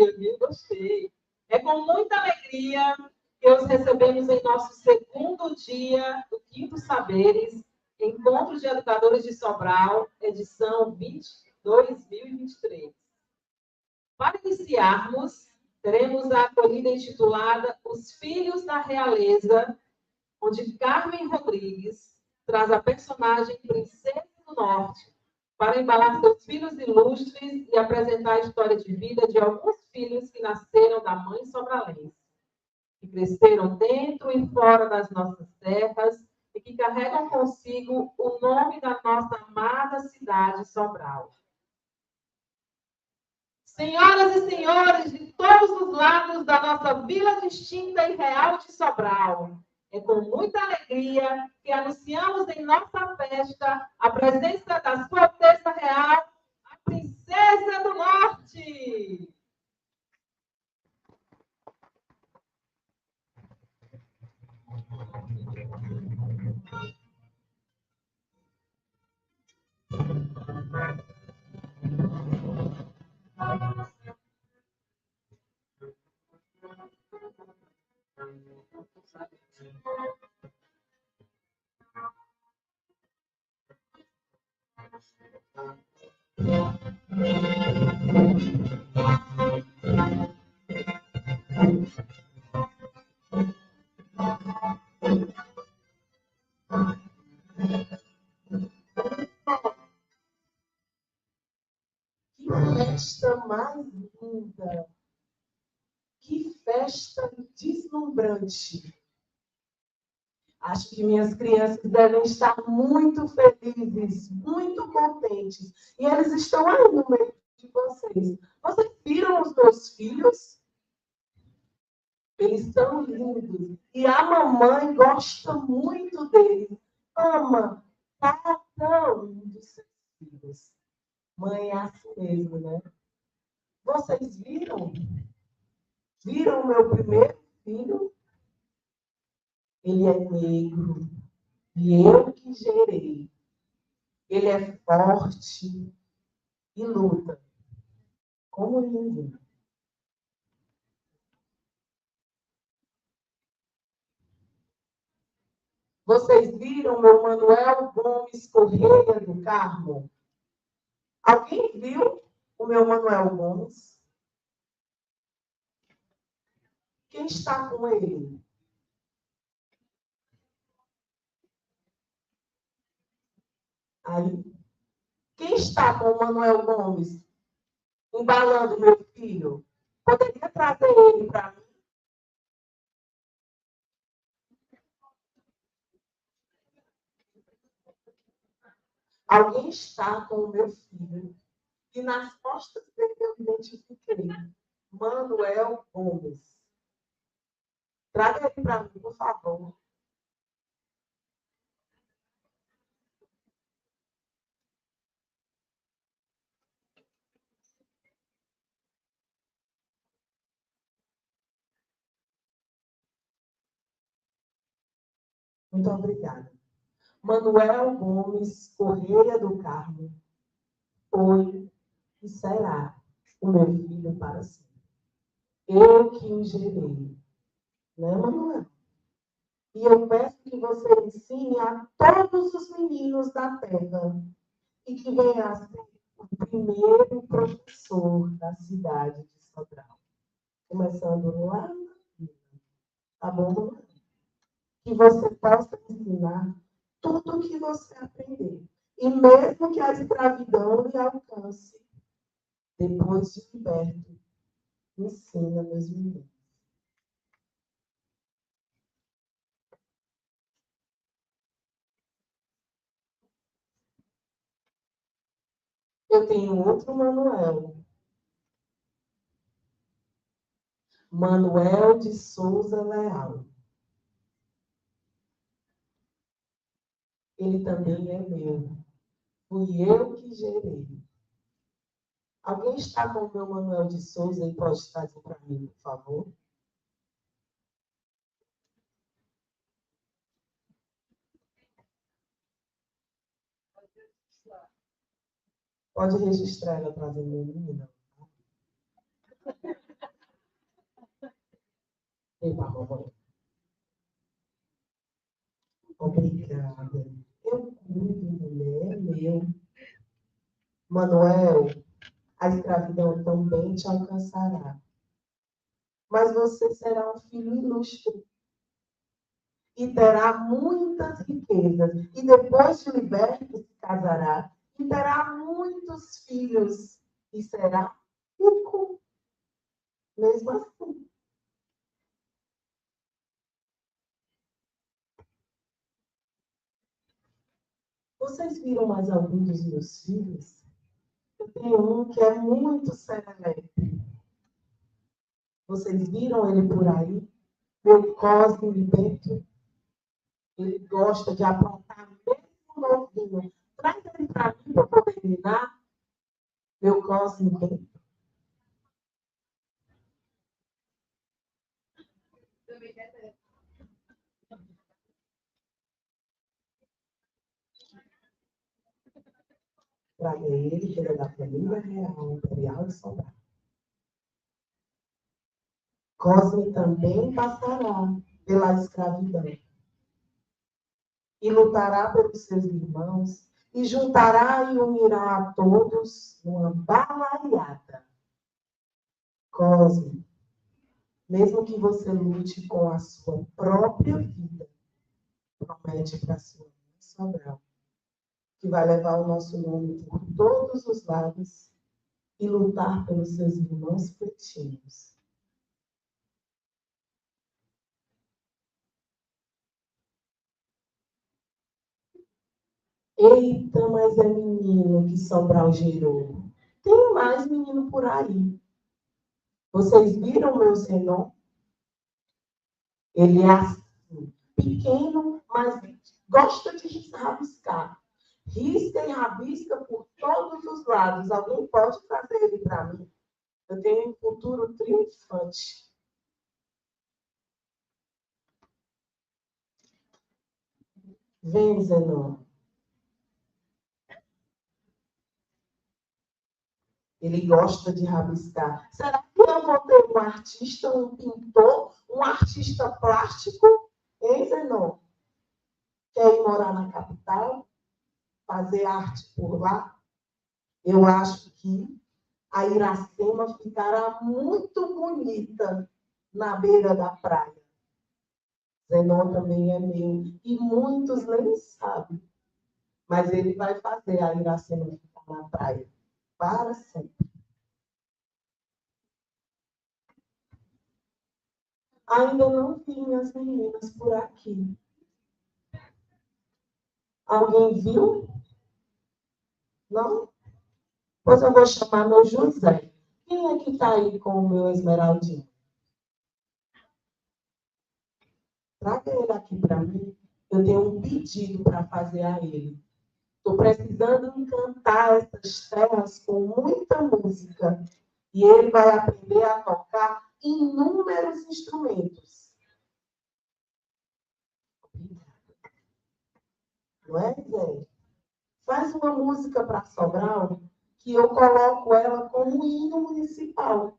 alegria, viu? Gostei. É com muita alegria que os recebemos em nosso segundo dia do Quinto Saberes, Encontro de Educadores de Sobral, edição 2023. Para iniciarmos, teremos a acolhida intitulada Os Filhos da Realeza, onde Carmen Rodrigues traz a personagem Princesa do Norte, para embalar seus filhos ilustres e apresentar a história de vida de alguns filhos que nasceram da mãe sobralense, que cresceram dentro e fora das nossas terras e que carregam consigo o nome da nossa amada cidade Sobral. Senhoras e senhores de todos os lados da nossa vila distinta e real de Sobral, é com muita alegria que anunciamos em nossa festa a presença da Sua Alteza Real, a Princesa do Norte. Que festa mais linda! Que festa deslumbrante! Acho que minhas crianças devem estar muito felizes, muito contentes. E eles estão aí no meio de vocês. Vocês viram os meus filhos? Eles são lindos. E a mamãe gosta muito deles. Ama cada um dos seus filhos. Mãe é assim mesmo, né? Vocês viram? Viram o meu primeiro filho? Ele é negro. E eu que gerei. Ele é forte e luta. Como ninguém. Vocês viram meu Manuel Gomes Correia do Carmo? Alguém viu o meu Manuel Gomes? Quem está com ele? Aí. Quem está com o Manuel Gomes embalando meu filho? Poderia trazer ele para mim? Alguém está com o meu filho e nas costas dele eu identifiquei. Manuel Gomes. Traga ele para mim, por favor. Muito obrigada. Manuel Gomes Correia do Carmo foi e será o meu filho para sempre. Eu que o gerei. Né, Manuel? E eu peço que você ensine a todos os meninos da terra e que venha a ser o primeiro professor da cidade de Sobral. Começando lá na vida. Tá bom, Manuel? Que você possa ensinar tudo o que você aprender. E mesmo que a escravidão lhe alcance, depois de liberto, ensina meus meninos. Eu tenho outro Manuel. Manuel de Souza Leal. Ele também é meu. Fui eu que gerei. Alguém está com o meu Manuel de Souza e pode trazer para mim, por favor? Pode registrar ela trazendo meu menino. Eva, mamãe. Obrigada. Eu cuido, mulher, meu. Manuel, a escravidão também te alcançará. Mas você será um filho ilustre. E terá muitas riquezas. E depois de liberto, se casará. E terá muitos filhos. E será rico. Mesmo assim. Vocês viram mais algum dos meus filhos? Eu tenho um que é muito serelepe. Vocês viram ele por aí? Meu Cosme Liberto. Ele gosta de aprontar mesmo novinho. Traz ele para mim para poder treinar. Meu Cosme Liberto. Traga ele, que ele é da família real, imperial de Sobral. Cosme também passará pela escravidão. E lutará pelos seus irmãos, e juntará e unirá a todos numa balaiada. Cosme, mesmo que você lute com a sua própria vida, promete para a sua mãe Sobral, que vai levar o nosso nome por todos os lados e lutar pelos seus irmãos pretinhos. Eita, mas é menino que Sobral gerou. Tem mais menino por aí. Vocês viram o meu Zenon? Ele é assim, pequeno, mas gosta de rabiscar. Risca e rabisca por todos os lados. Alguém pode trazer ele para mim? Eu tenho um futuro triunfante. Vem, Zenon. Ele gosta de rabiscar. Será que eu vou ter um artista, um pintor, um artista plástico? Hein, Zenon? Quer ir morar na capital? Fazer arte por lá? Eu acho que a Iracema ficará muito bonita na beira da praia. Zenon também é meu. E muitos nem sabem. Mas ele vai fazer a Iracema ficar na praia. Para sempre. Ainda não vi as meninas por aqui. Alguém viu? Não? Pois eu vou chamar meu José. Quem é que está aí com o meu Esmeraldinho? Traga ele aqui para mim. Eu tenho um pedido para fazer a ele. Estou precisando encantar essas terras com muita música. E ele vai aprender a tocar inúmeros instrumentos. Não é, Zé? Faz uma música para Sobral que eu coloco ela como hino municipal.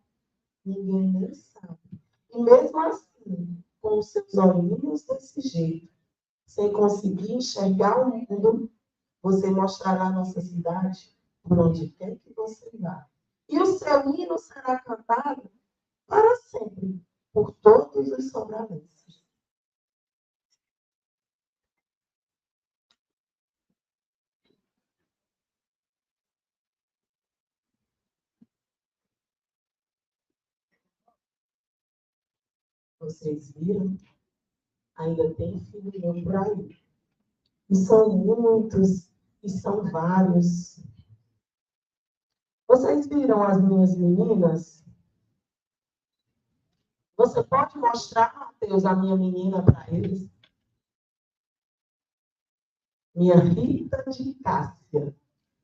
Ninguém nem sabe. E mesmo assim, com os seus olhinhos desse jeito, sem conseguir enxergar o mundo, você mostrará a nossa cidade por onde quer que você vá. E o seu hino será cantado para sempre, por todos os sobralenses. Vocês viram? Ainda tem filho meu por aí. E são muitos, e são vários. Vocês viram as minhas meninas? Você pode mostrar, Mateus, a minha menina para eles? Minha Rita de Cássia.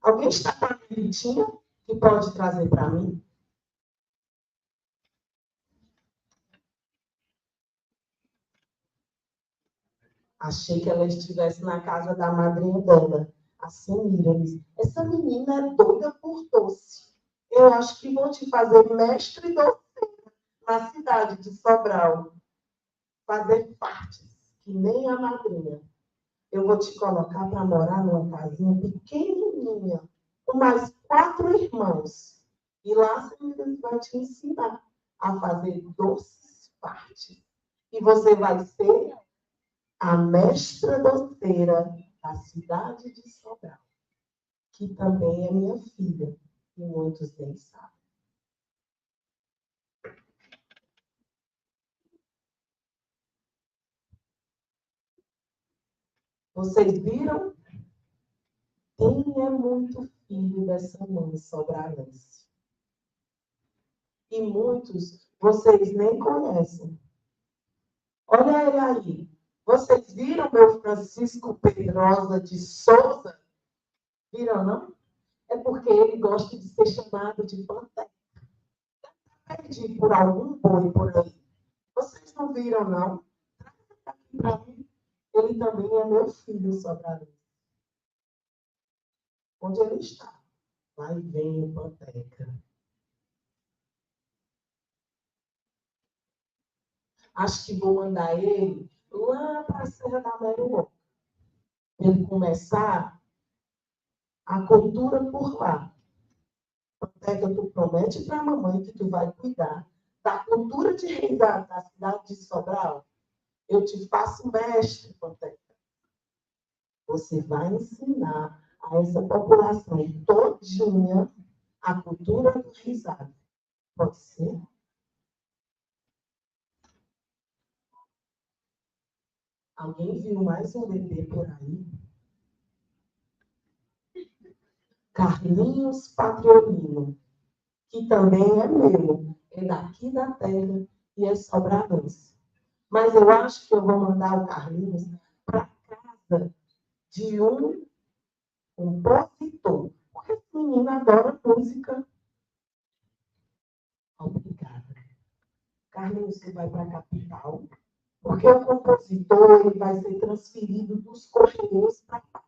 Alguém está com a Ritinha que pode trazer para mim? Achei que ela estivesse na casa da madrinha dela. Assim, Miriam, essa menina é doida por doce. Eu acho que vou te fazer mestre doceira na cidade de Sobral. fazer partes, que nem a madrinha. Eu vou te colocar para morar numa casinha pequenininha, com mais 4 irmãos. E lá a senhora vai te ensinar a fazer doces partes. E você vai ser a mestra doceira da cidade de Sobral, que também é minha filha, e muitos nem sabem. Vocês viram? Quem é muito filho dessa mãe sobralense? E muitos vocês nem conhecem. Olha ele aí. Vocês viram meu Francisco Pedrosa de Souza? Viram, não? É porque ele gosta de ser chamado de Pantera. Perdi por algum boi por aí. Vocês não viram, não? Aqui para mim. Ele também é meu filho sobralense. Onde ele está? Lá vem o Panteca. Acho que vou mandar ele lá para a Serra da Meruoca. Ele começar a cultura por lá. Panteca, tu promete para a mamãe que tu vai cuidar da cultura de reisado da cidade de Sobral? Eu te faço mestre, Panteca. Você vai ensinar a essa população todinha a cultura do reisado. Pode ser? Alguém viu mais um bebê por aí? Carlinhos Patriolino, que também é meu, é daqui da terra e é sobralense. Mas eu acho que eu vou mandar o Carlinhos para casa de um compositor, porque esse menino adora música. Obrigada. Carlinhos, você vai para a capital, porque o compositor ele vai ser transferido dos Correios para cá.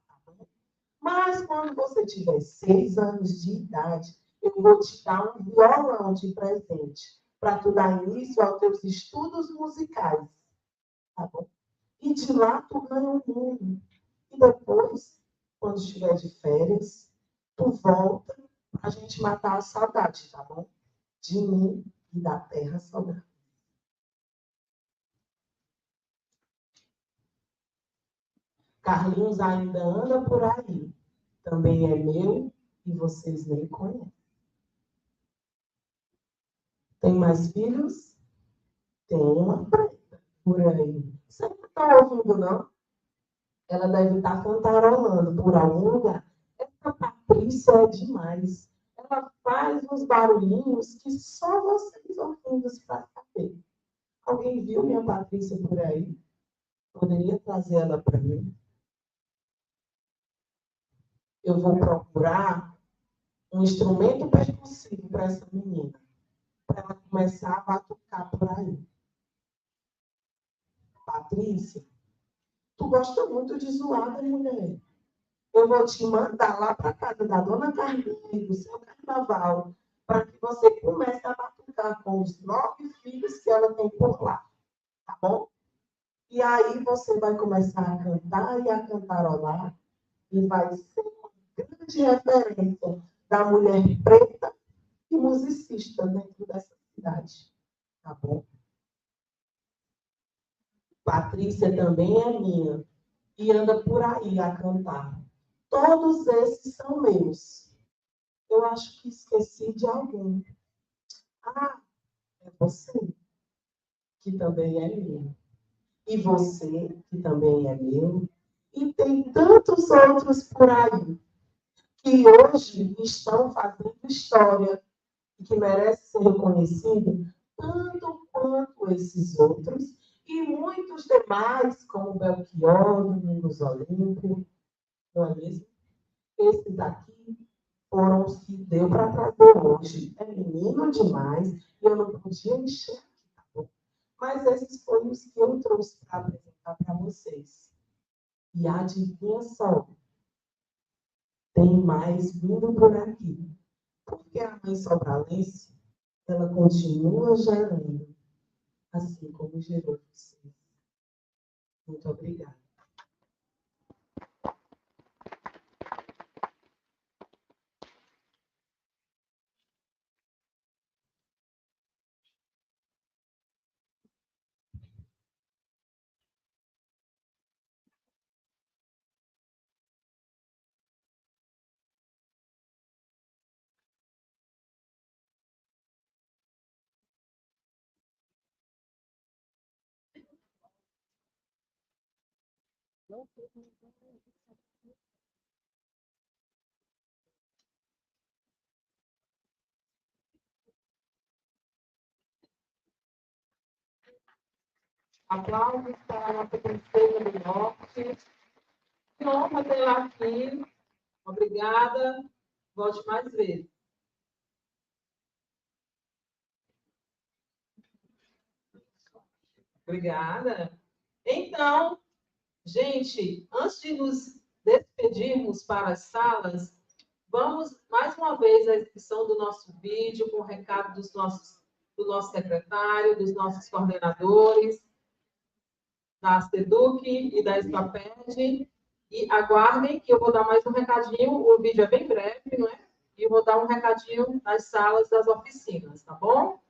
Mas quando você tiver 6 anos de idade, eu vou te dar um violão de presente para tu dar início aos teus estudos musicais, tá bom? E de lá tu ganha um mundo. E depois, quando estiver de férias, tu volta para a gente matar a saudade, tá bom? De mim e da terra sobrando. Carlinhos ainda anda por aí. Também é meu e vocês nem conhecem. Tem mais filhos? Tem uma preta por aí. Você não está ouvindo, não? Ela deve estar cantarolando por algum lugar. Essa Patrícia é demais. Ela faz uns barulhinhos que só vocês ouvindo para saber. Alguém viu minha Patrícia por aí? Poderia trazer ela para mim? Eu vou procurar um instrumento percussivo para essa menina, para ela começar a batucar por aí. Patrícia, tu gosta muito de zoada, mulher. Eu vou te mandar lá para casa da dona Carminha, do seu carnaval, para que você comece a batucar com os 9 filhos que ela tem por lá, tá bom? E aí você vai começar a cantar e a cantarolar, e vai ser uma grande referência da mulher preta e musicista dentro dessa cidade, tá bom? Patrícia também é minha, e anda por aí a cantar. Todos esses são meus. Eu acho que esqueci de alguém. Ah, é você, que também é meu. E você, que também é meu. E tem tantos outros por aí, que hoje estão fazendo história e que merecem ser reconhecidos, tanto quanto esses outros, e muitos demais, como Belchior, Domingos Olímpio, não é mesmo? Esses aqui foram os que deu para trazer hoje. É menino demais, e eu não podia enxergar. Mas esses foram os que eu trouxe para apresentar para vocês. E adivinha só, tem mais vindo por aqui. Porque a mãe sobralense, ela continua gerando, assim como gerou vocês. Muito obrigada. Aplausos para a nossa princesa do Norte. Que honra tê-la aqui. Obrigada. Volte mais vezes. Obrigada. Então, gente, antes de nos despedirmos para as salas, vamos mais uma vez à exibição do nosso vídeo com o recado do nosso secretário, dos nossos coordenadores, da SEDUC e da SPAPED. E aguardem que eu vou dar mais um recadinho. O vídeo é bem breve, não é? E eu vou dar um recadinho das salas das oficinas, tá bom?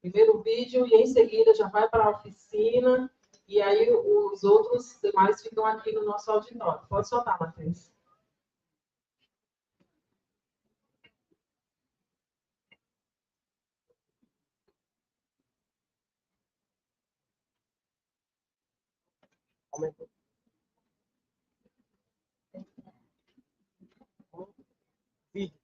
Primeiro vídeo e em seguida já vai para a oficina. E aí os outros demais ficam aqui no nosso auditório. Pode soltar, Matheus. Aumentou. Vídeo.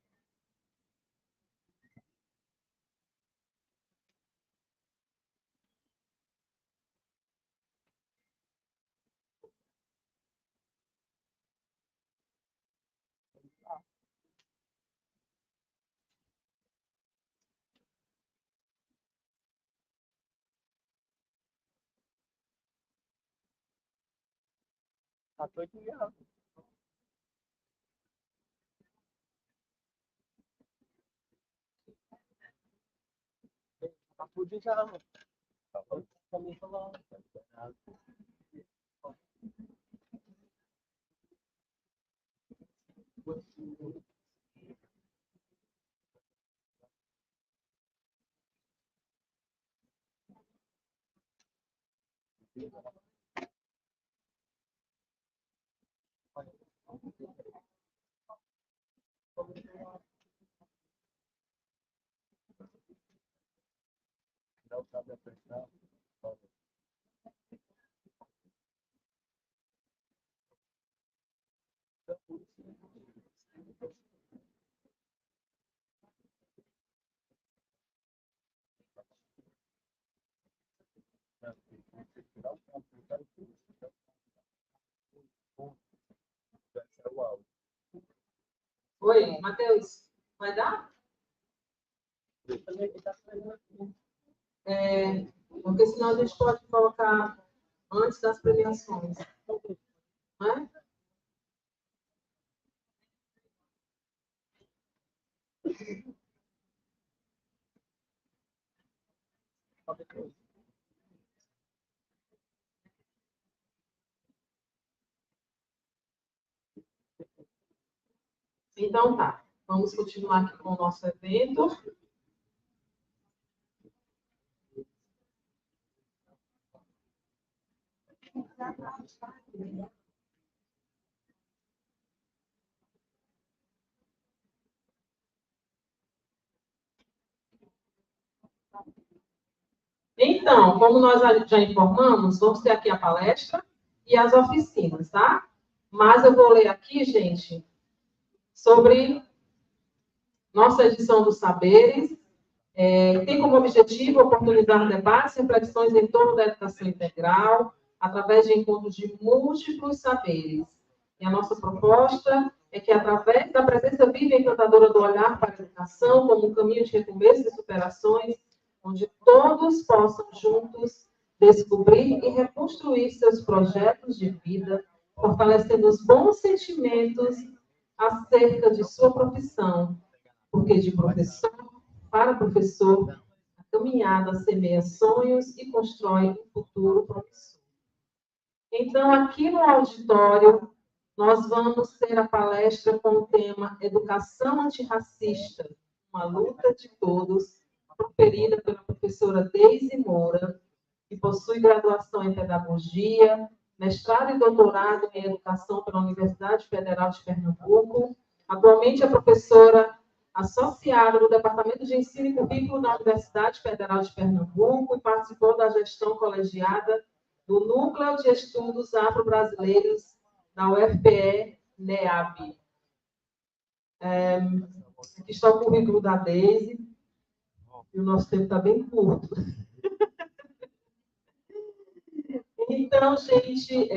Tá todo dia. Tá tudo já. Também falando. Não sabe apertar. Oi, Matheus. Vai dar? Porque senão a gente pode colocar antes das premiações. Não é? Então tá. Vamos continuar aqui com o nosso evento. Então, como nós já informamos, vamos ter aqui a palestra e as oficinas, tá? Mas eu vou ler aqui, gente, sobre nossa edição dos saberes. Tem como objetivo oportunizar debates e reflexões em torno da educação integral, através de encontros de múltiplos saberes. E a nossa proposta é que, através da presença viva e encantadora do olhar para a educação, como um caminho de recomeços e superações, onde todos possam juntos descobrir e reconstruir seus projetos de vida, fortalecendo os bons sentimentos acerca de sua profissão, porque de professor para professor, a caminhada semeia sonhos e constrói um futuro promissor. Então, aqui no auditório, nós vamos ter a palestra com o tema Educação Antirracista, uma luta de todos, proferida pela professora Deise Moura, que possui graduação em Pedagogia, mestrado e doutorado em Educação pela Universidade Federal de Pernambuco. Atualmente é professora associada do Departamento de Ensino e Currículo da Universidade Federal de Pernambuco e participou da gestão colegiada do Núcleo de Estudos Afro-Brasileiros da UFPE-NEAB. Aqui está o currículo da Deise, e o nosso tempo está bem curto. Então, gente,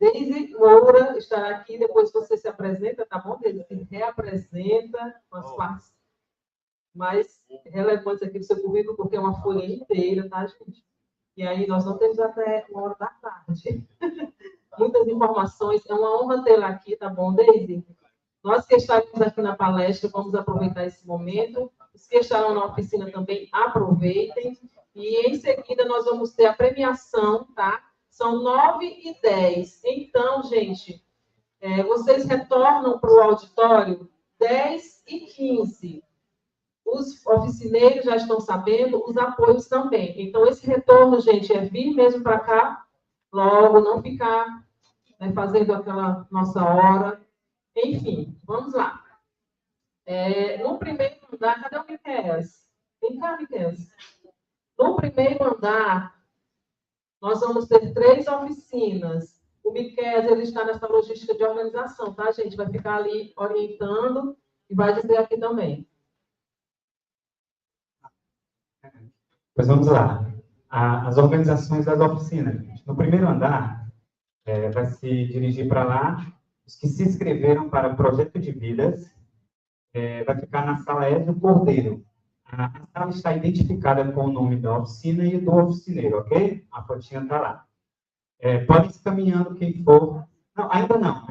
Deise Moura estará aqui, depois você se apresenta, tá bom, Deise? Se reapresenta com as partes mais relevantes aqui do seu currículo, porque é uma folha inteira, tá, gente? E aí nós não temos até 13h. Muitas informações, é uma honra tê-la aqui, tá bom, Deise? Nós que estaremos aqui na palestra, vamos aproveitar esse momento. Os que estarão na oficina também aproveitem. E, em seguida, nós vamos ter a premiação, tá? São 9h10. Então, gente, vocês retornam para o auditório 10h15. Os oficineiros já estão sabendo, os apoios também. Então, esse retorno, gente, é vir mesmo para cá, logo, não ficar fazendo aquela nossa hora. Enfim, vamos lá. No primeiro andar, cadê o Miquéias? Vem cá, Miquéias. No primeiro andar, nós vamos ter 3 oficinas. O Miquéias, ele está nessa logística de organização, tá, gente? Vai ficar ali orientando e vai dizer aqui também. Pois vamos lá. As organizações das oficinas. No primeiro andar, vai se dirigir para lá os que se inscreveram para o projeto de vidas. Vai ficar na sala Edno Cordeiro. A sala está identificada com o nome da oficina e do oficineiro, ok? A fotinha está lá. Pode ir caminhando quem for. Não, ainda não.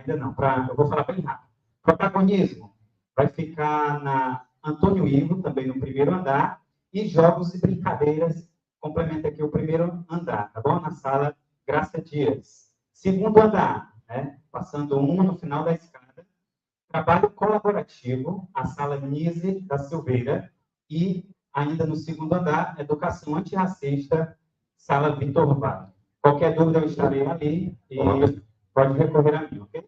Eu vou falar bem rápido. Protagonismo vai ficar na Antônio Ivo, também no primeiro andar. E jogos e brincadeiras complementa aqui o primeiro andar, tá bom? Na sala Graça Dias. Segundo andar, passando uma no final da escada. Trabalho colaborativo, a sala Nise da Silveira. E, ainda no segundo andar, Educação Antirracista, sala Vitor Vale. Qualquer dúvida, eu estarei ali e pode recorrer a mim, ok?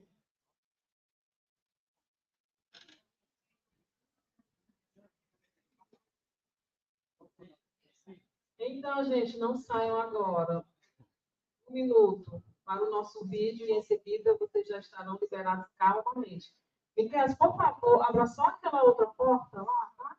Então, gente, não saiam agora. 1 minuto para o nosso vídeo e, em seguida, vocês já estarão liberados calmamente. Miquéias, por favor, abra só aquela outra porta lá, tá?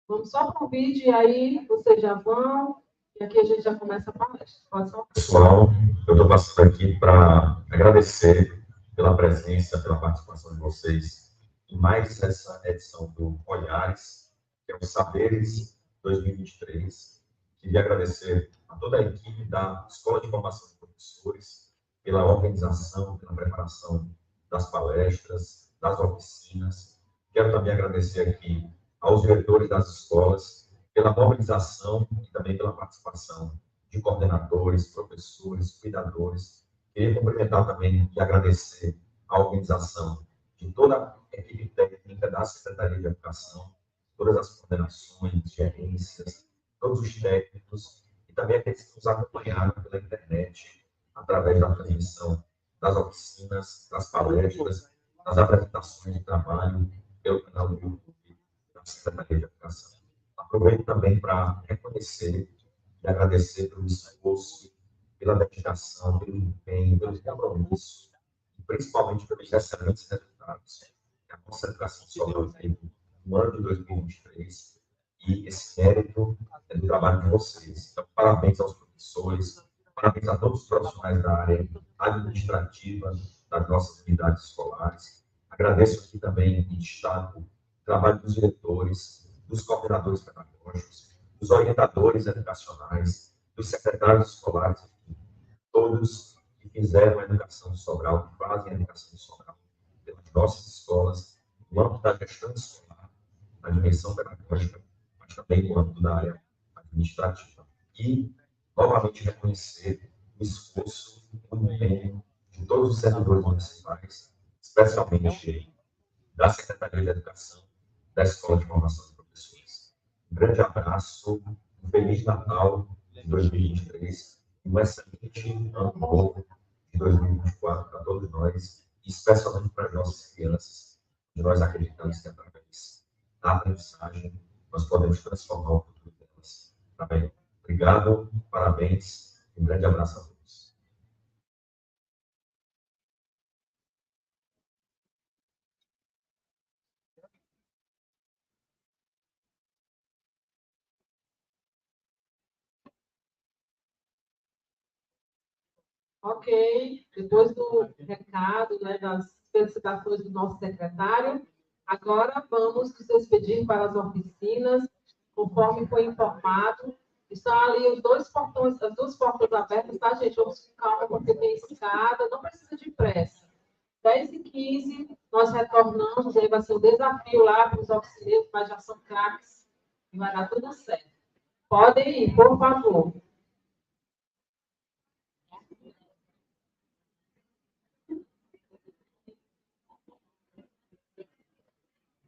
Vamos só para o vídeo e aí vocês já vão. E aqui a gente já começa a palestra. Pode só... Pessoal, eu estou passando aqui para agradecer pela presença, pela participação de vocês em mais essa edição do Olhares, que é o Saberes 2023. Queria agradecer a toda a equipe da Escola de Formação de Professores pela organização, pela preparação das palestras, das oficinas. Quero também agradecer aqui aos diretores das escolas pela mobilização e também pela participação de coordenadores, professores, cuidadores. Queria cumprimentar também e agradecer a organização de toda a equipe técnica da Secretaria de Educação, todas as coordenações, gerências, todos os técnicos e também aqueles que nos acompanharam pela internet, através da transmissão das oficinas, das palestras, das apresentações de trabalho pelo canal do YouTube da Secretaria de Educação. Aproveito também para reconhecer e agradecer pelo esforço, pela dedicação, pelo empenho, pelo compromisso, e principalmente pelos excelentes resultados que a nossa educação social teve no ano de 2023, e esse mérito é do trabalho de vocês. Então, parabéns aos professores, parabéns a todos os profissionais da área administrativa das nossas unidades escolares. Agradeço aqui também, em destaque, o trabalho dos diretores, dos coordenadores pedagógicos, dos orientadores educacionais, dos secretários escolares, todos que fizeram a educação de Sobral, que fazem a educação de Sobral, pelas nossas escolas, no âmbito da gestão escolar, na dimensão pedagógica, mas também no âmbito da área administrativa. E, novamente, reconhecer o esforço, o empenho de todos os servidores municipais, especialmente da Secretaria de Educação, da Escola de Formação de Professores. Um grande abraço, um Feliz Natal de 2023 e um excelente ano novo de 2024 para todos nós, e especialmente para as nossas crianças, e nós acreditamos que através da aprendizagem nós podemos transformar o futuro delas. Tá bem? Obrigado, parabéns, um grande abraço a todos. Ok, depois do recado, né, das felicitações do nosso secretário, agora vamos nos despedir para as oficinas, conforme foi informado. Estão ali os dois portões, as duas portas abertas, tá, gente? Vamos com calma, porque tem escada, não precisa de pressa. 10h15, nós retornamos, aí vai ser o desafio lá para os oficineiros, mas já são craques, e vai dar tudo certo. Podem ir, por favor.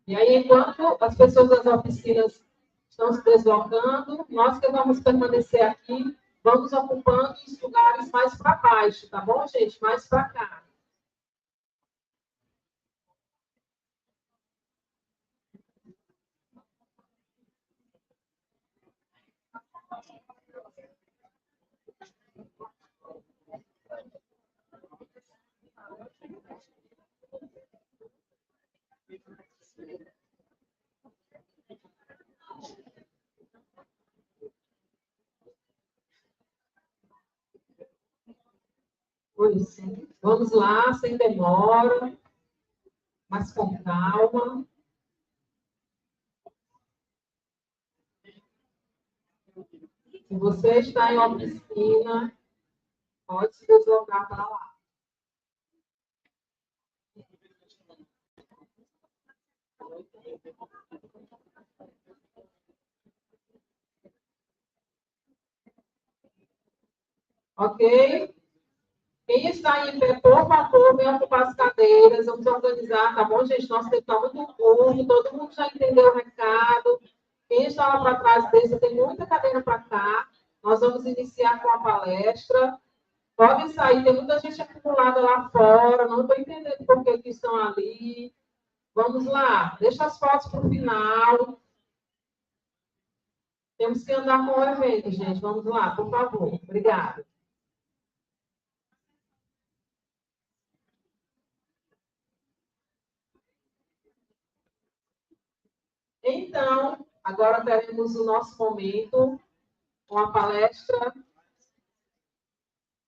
E aí, enquanto as pessoas das oficinas estão se deslocando, nós que vamos permanecer aqui, vamos ocupando os lugares mais para baixo, tá bom, gente? Mais para cá. Pois, vamos lá, sem demora, mas com calma. Se você está em oficina, pode se deslocar para lá. Ok? Quem está em pé, por favor, venha ocupar as cadeiras, vamos organizar, tá bom, gente? Nosso tempo está muito curto, todo mundo já entendeu o recado. Quem está lá para trás desse, tem muita cadeira para cá. Nós vamos iniciar com a palestra. Podem sair, tem muita gente acumulada lá fora, não estou entendendo por que estão ali. Vamos lá, deixa as fotos para o final. Temos que andar com o evento, gente. Vamos lá, por favor. Obrigada. Então, agora teremos o nosso momento com a palestra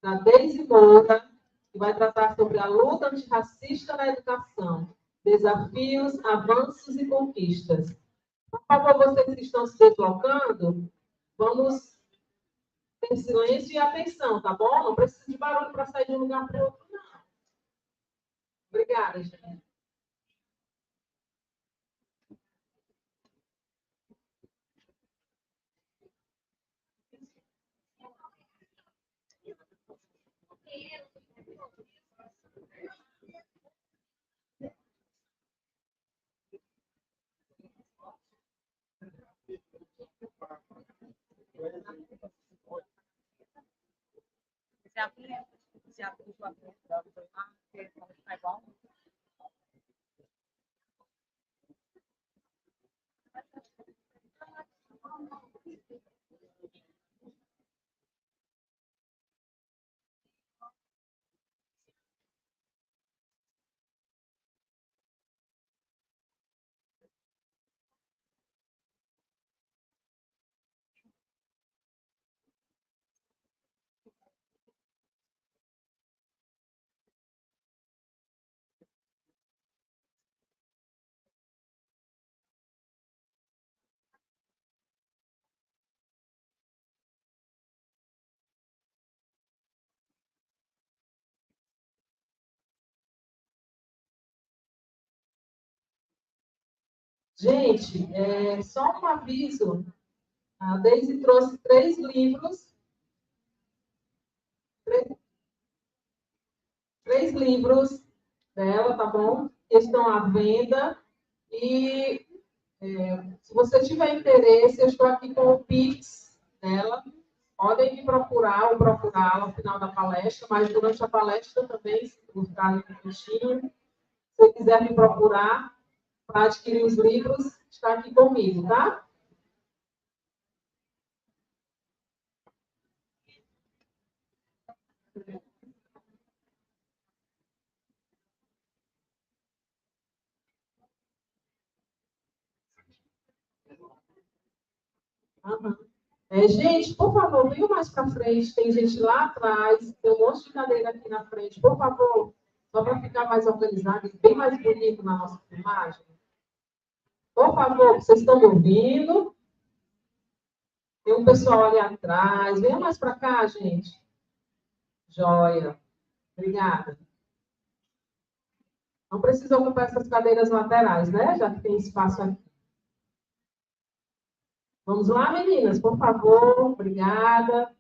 da Deise Moura, que vai tratar sobre a luta antirracista na educação, desafios, avanços e conquistas. Por favor, vocês que estão se deslocando, vamos ter silêncio e atenção, tá bom? Não precisa de barulho para sair de um lugar para o outro, não. Obrigada, gente. Gente, só um aviso. A Deise trouxe 3 livros três livros dela, tá bom? Que estão à venda. E se você tiver interesse, eu estou aqui com o Pix dela. Podem me procurar ou procurá-la ao final da palestra, mas durante a palestra também, se buscar ali no peixinho, se você quiser me procurar para adquirir os livros, está aqui comigo, tá? Aham. Gente, por favor, venham mais para frente. Tem gente lá atrás, tem um monte de cadeira aqui na frente. Por favor, só para ficar mais organizado e bem mais bonito na nossa filmagem. Por favor, vocês estão me ouvindo? Tem um pessoal ali atrás. Venham mais para cá, gente. Joia. Obrigada. Não precisa ocupar essas cadeiras laterais, né? Já que tem espaço aqui. Vamos lá, meninas, por favor. Obrigada.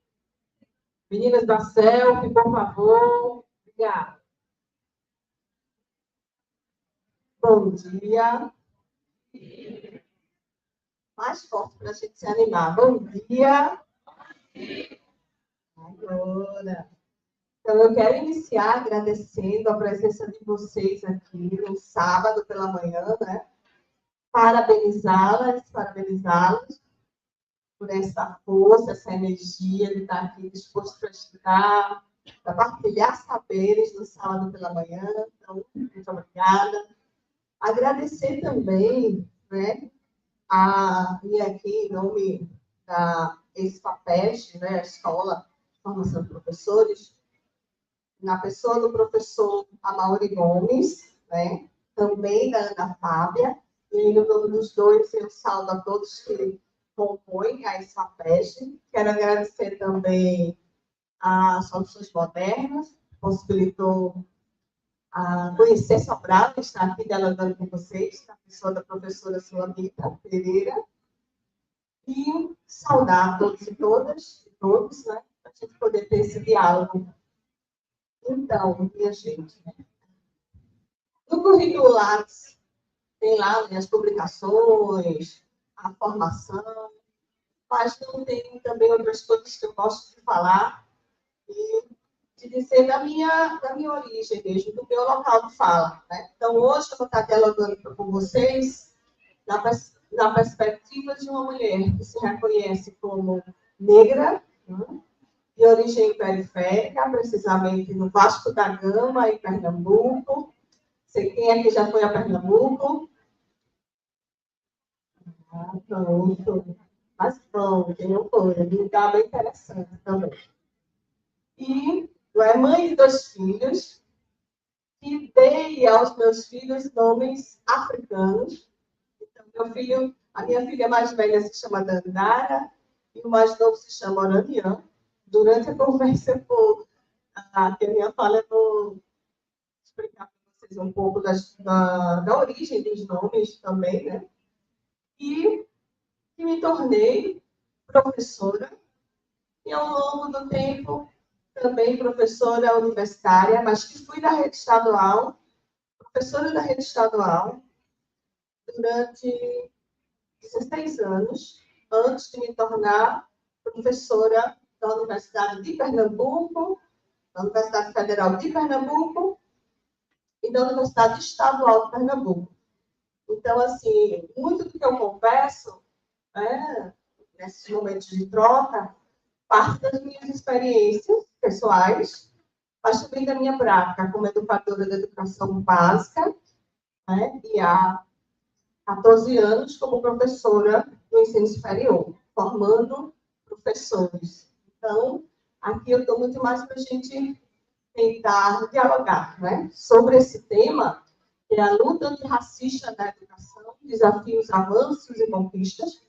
Meninas da selfie, por favor. Obrigada. Bom dia. Mais forte para a gente se animar. Bom dia. Agora. Então, eu quero iniciar agradecendo a presença de vocês aqui no sábado pela manhã, né? Parabenizá-las por essa força, essa energia de estar aqui disposto para estudar, para partilhar saberes no sábado pela manhã. Então, muito obrigada. Agradecer também, né, e aqui em nome da ESFAPEST, né, a Escola de Formação de Professores, na pessoa do professor Amaury Gomes, né, também da Ana Fábia, e no nome dos dois eu saúdo a todos que compõem a ESFAPEST. Quero agradecer também a Soluções Modernas, que possibilitou conhecer Sobral, estar aqui dialogando com vocês, na pessoa da professora Sulamita Pereira, e saudar todos e todas, todos, né, para a gente poder ter esse diálogo. Então, minha gente, né? No currículo Lattes, tem lá, né, as publicações, a formação, mas não tem também outras coisas que eu gosto de falar e de dizer da minha origem mesmo, do meu local de fala, né? Então, hoje eu vou estar dialogando com vocês na perspectiva de uma mulher que se reconhece como negra, né, de origem periférica, precisamente no Vasco da Gama, em Pernambuco. Sei quem aqui já foi a Pernambuco. Pronto. Mas bom, quem não foi, é um lugar bem interessante também. E é mãe de 2 filhos, e dei aos meus filhos nomes africanos. Então, a minha filha mais velha se chama Dandara, e o mais novo se chama Oranian. Durante a conversa, que a minha fala, eu vou explicar para vocês um pouco da origem dos nomes também, né? E me tornei professora, e ao longo do tempo, também professora universitária, mas que fui da rede estadual, professora da rede estadual, durante 16 anos, antes de me tornar professora da Universidade de Pernambuco, da Universidade Federal de Pernambuco e da Universidade Estadual de Pernambuco. Então, assim, muito do que eu converso, nesses momentos de troca, parte das minhas experiências pessoais, mas também da minha prática como educadora da educação básica, né, e há 14 anos como professora do ensino superior, formando professores. Então, aqui eu estou muito mais para a gente tentar dialogar, né, sobre esse tema, que é a luta antirracista na educação, desafios, avanços e conquistas,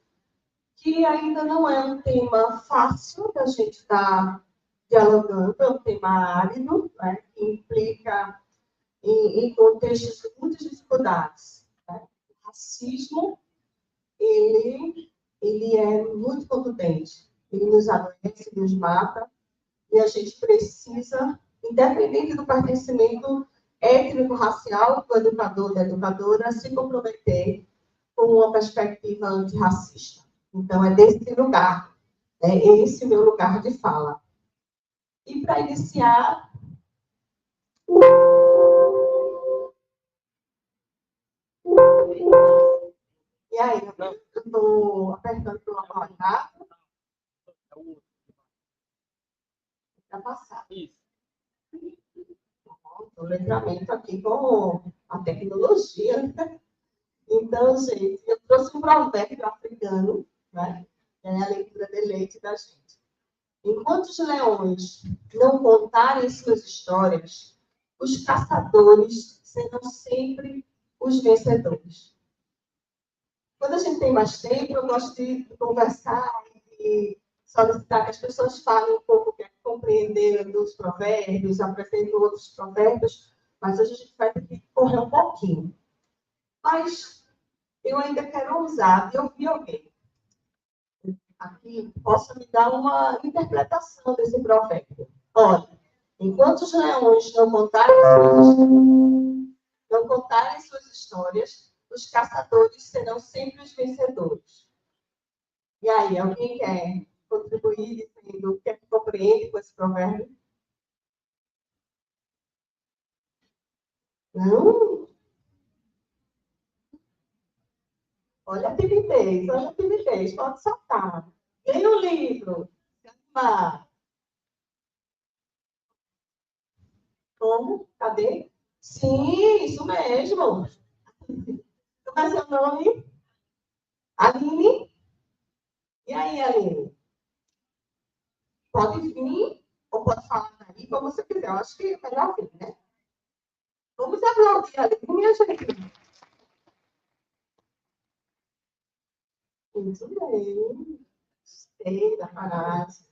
que ainda não é um tema fácil da gente estar dialogando, é um tema árido, né, que implica em contextos de muitas dificuldades. Né? O racismo, ele é muito contundente, ele nos adoece, nos mata, E a gente precisa, independente do pertencimento étnico-racial do educador, da educadora, se comprometer com uma perspectiva antirracista. Então, é desse lugar, é esse o meu lugar de fala. E para iniciar, e aí, eu estou apertando pelo aparato para passar. O letramento aqui com a tecnologia, né? Então, gente, eu trouxe um provérbio africano, né? É a leitura de leite da gente. Enquanto os leões não contarem suas histórias, os caçadores serão sempre os vencedores. Quando a gente tem mais tempo, eu gosto de conversar e solicitar que as pessoas falem um pouco o que compreenderam dos provérbios, apresentem outros provérbios, mas hoje a gente vai ter que correr um pouquinho. Mas eu ainda quero ousar de ouvir alguém aqui possa me dar uma interpretação desse provérbio. Olha, enquanto os leões não contarem suas histórias, os caçadores serão sempre os vencedores. E aí, alguém quer contribuir dizendo o que é que compreende com esse provérbio? Não? Olha a timidez, pode soltar. Leia o livro. Como? Cadê? Sim, isso mesmo. Como é seu nome? Aline? E aí, Aline? Pode vir, ou pode falar aí, como você quiser. Eu acho que é melhor vir, né? Vamos aplaudir a Aline, minha gente. Muito bem. Gostei da frase.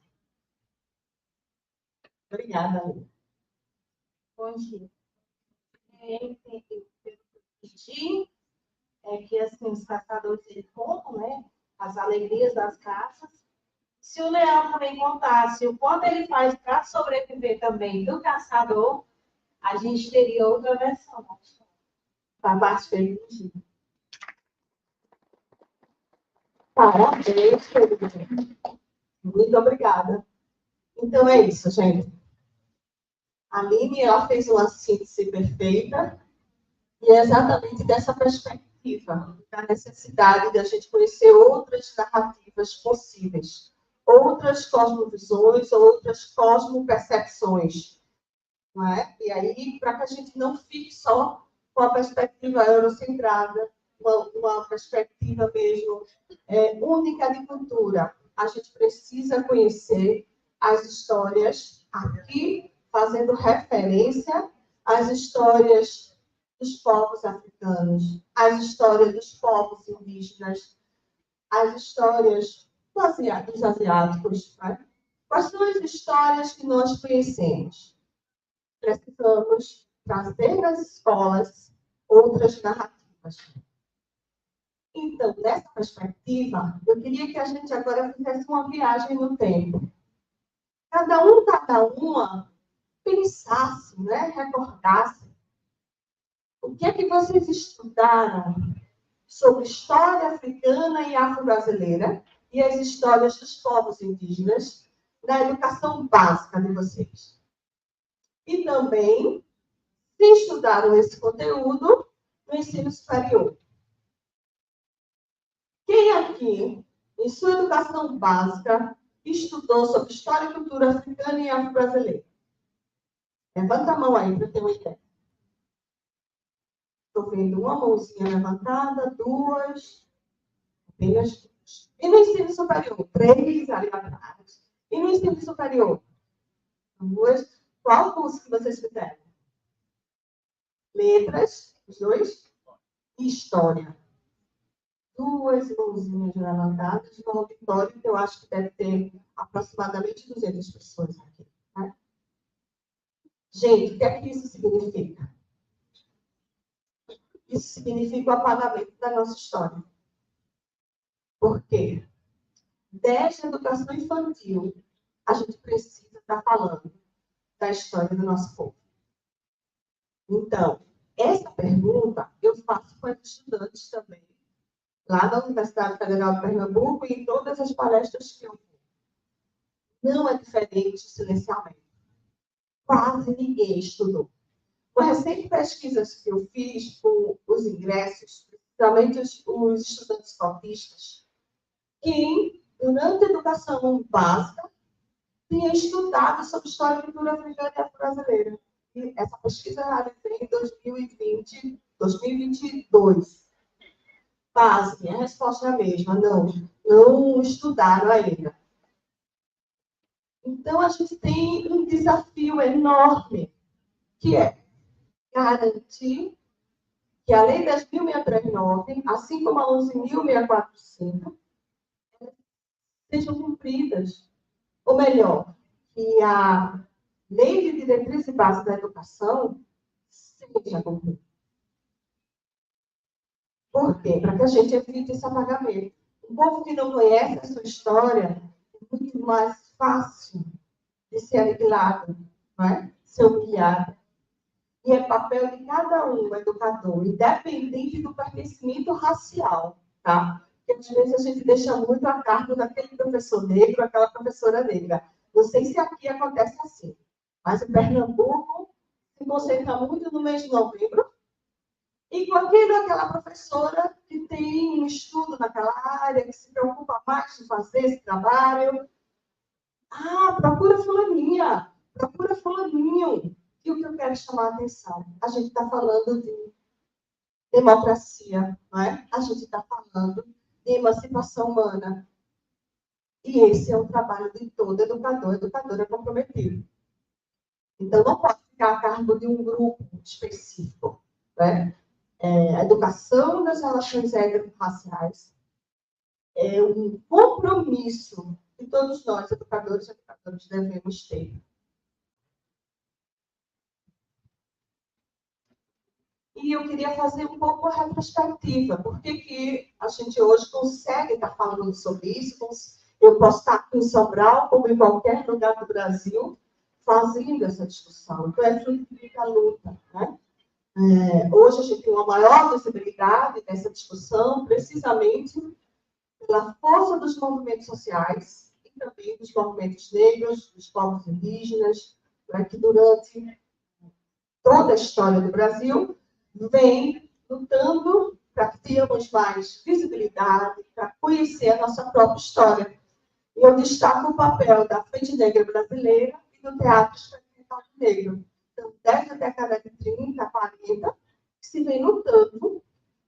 Obrigada, Aline. Bom dia. Eu entendi que assim, os caçadores eles contam, né, as alegrias das caças. Se o leão também contasse o quanto ele faz para sobreviver também do caçador, a gente teria outra versão. Para baixo, permitido. Parabéns, querida. Muito obrigada. Então é isso, gente. A Aline, ela fez uma síntese perfeita e é exatamente dessa perspectiva, da necessidade de a gente conhecer outras narrativas possíveis, outras cosmovisões, outras cosmopercepções, não é? E aí, para que a gente não fique só com a perspectiva eurocentrada, uma perspectiva mesmo única de cultura, a gente precisa conhecer as histórias aqui, fazendo referência às histórias dos povos africanos, às histórias dos povos indígenas, às histórias dos asiáticos. Né? Quais são as histórias que nós conhecemos? Precisamos trazer nas escolas outras narrativas. Então, nessa perspectiva, eu queria que a gente agora fizesse uma viagem no tempo. Cada uma, pensasse, né? Recordasse o que é que vocês estudaram sobre história africana e afro-brasileira e as histórias dos povos indígenas na educação básica de vocês. E também, se estudaram esse conteúdo no ensino superior. Quem aqui, em sua educação básica, estudou sobre história e cultura africana e afro-brasileira? Levanta a mão aí para ter uma ideia. Estou vendo uma mãozinha levantada, duas, apenas duas. E no ensino superior? 3 ali atrás. E no ensino superior? 2. Qual curso que vocês fizeram? Letras, os 2. E história. 2 mãozinhas levantadas no auditório, que eu acho que deve ter aproximadamente 200 pessoas aqui. Né? Gente, o que é que isso significa? Isso significa o apagamento da nossa história. Por quê? Desde a educação infantil, a gente precisa está falando da história do nosso povo? Então, essa pergunta eu faço para os estudantes também, lá na Universidade Federal de Pernambuco e em todas as palestras que eu vou. Não é diferente o silenciamento. Quase ninguém estudou. Com recentes pesquisas que eu fiz com os ingressos, principalmente os estudantes cotistas, que, durante a educação básica, tinha estudado sobre história e cultura africana e afro-brasileira. E essa pesquisa realizei em 2022. Pasme, a resposta é a mesma. Não estudaram ainda. Então, a gente tem um desafio enorme, que é garantir que a Lei 10.639, assim como a 11.645, sejam cumpridas. Ou melhor, que a Lei de Diretriz e Base da Educação seja cumprida. Por quê? Para que a gente evite esse apagamento. Um povo que não conhece a sua história é muito mais fácil de ser aniquilado, não é? Ser humilhado. E é papel de cada um, educador, independente do pertencimento racial, tá? Porque às vezes a gente deixa muito a cargo daquele professor negro, aquela professora negra. Não sei se aqui acontece assim, mas em Pernambuco se concentra muito no mês de novembro, e com aquela professora que tem um estudo naquela área, que se preocupa mais de fazer esse trabalho. Ah, procura fulaninha, procura fulaninho. E o que eu quero chamar a atenção? A gente está falando de democracia, não é? A gente está falando de emancipação humana. E esse é o trabalho de todo educador. Educador é comprometido. Então, não pode ficar a cargo de um grupo específico, né? A educação das relações étnico-raciais é um compromisso que todos nós, educadores e educadoras, devemos ter. E eu queria fazer um pouco a retrospectiva. Por que a gente hoje consegue estar falando sobre isso? Eu posso estar aqui em Sobral, como em qualquer lugar do Brasil, fazendo essa discussão. Então, é fruto da luta, né? Hoje a gente tem uma maior visibilidade dessa discussão, precisamente pela força dos movimentos sociais e também dos movimentos negros, dos povos indígenas, né, que durante toda a história do Brasil vem lutando para termos mais visibilidade, para conhecer a nossa própria história. E eu destaco o papel da Frente Negra Brasileira e do Teatro Experimental Negro. Então, desde a década de 30, 40, que se vem lutando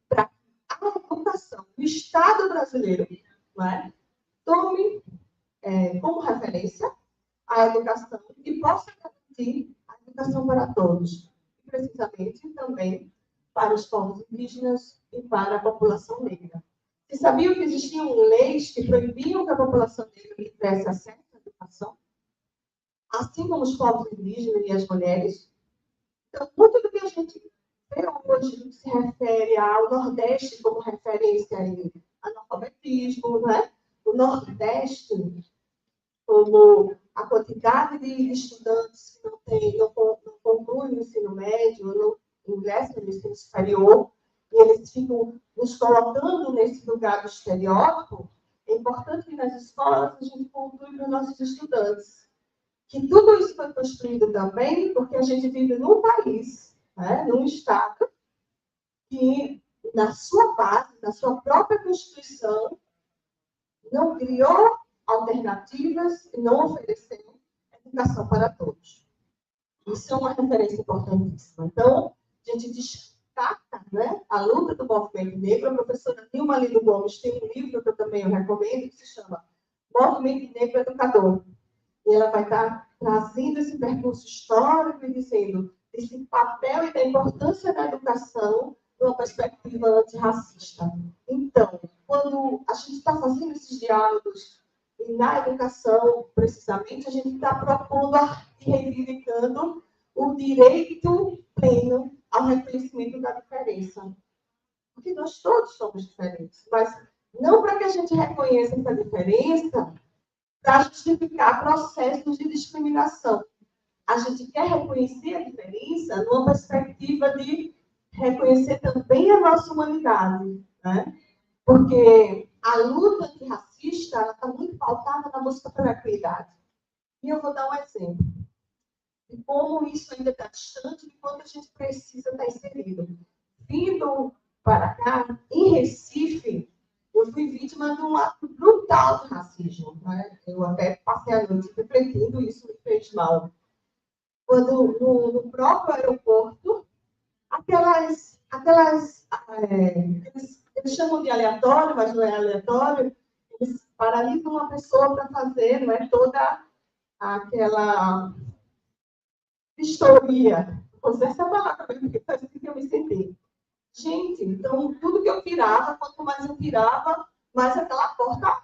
para a educação do Estado brasileiro, não é? Tome como referência a educação e possa garantir a educação para todos, e precisamente também para os povos indígenas e para a população negra. Vocês sabiam que existiam leis que proibiam que a população negra tivesse acesso à educação? Assim como os povos indígenas e as mulheres? Então, muito do que a gente vê hoje no que se refere ao Nordeste como referência em analfabetismo, né? O Nordeste, como a quantidade de estudantes que não concluem o ensino médio, não ingressam no ensino superior, e eles ficam nos colocando nesse lugar do estereótipo, é importante que nas escolas a gente conclua para os nossos estudantes que tudo isso foi construído também porque a gente vive num país, né, num Estado, que na sua base, na sua própria Constituição, não criou alternativas e não ofereceu educação para todos. Isso é uma referência importantíssima. Então, a gente destaca, né, a luta do movimento negro. A professora Nilma Lindo Gomes tem um livro que eu também recomendo, que se chama Movimento Negro Educador. E ela vai estar trazendo esse percurso histórico e dizendo esse papel e da importância da educação numa perspectiva antirracista. Então, quando a gente está fazendo esses diálogos na educação, precisamente, a gente está propondo e reivindicando o direito pleno ao reconhecimento da diferença. Porque nós todos somos diferentes, mas não para que a gente reconheça essa diferença para justificar processos de discriminação. A gente quer reconhecer a diferença numa perspectiva de reconhecer também a nossa humanidade, né? Porque a luta antirracista está muito pautada na busca pela equidade. E eu vou dar um exemplo de como isso ainda está distante de quanto a gente precisa estar inserido. Vindo para cá, em Recife, eu fui vítima de um ato brutal de racismo, né? Eu até passei a noite refletindo, isso me fez mal. Quando no próprio aeroporto, eles chamam de aleatório, mas não é aleatório, eles paralisam uma pessoa para fazer, não é, toda aquela vistoria. Vou usar essa palavra, porque foi assim que eu me senti. Gente, então, tudo que eu tirava, quanto mais eu tirava, mais aquela porta,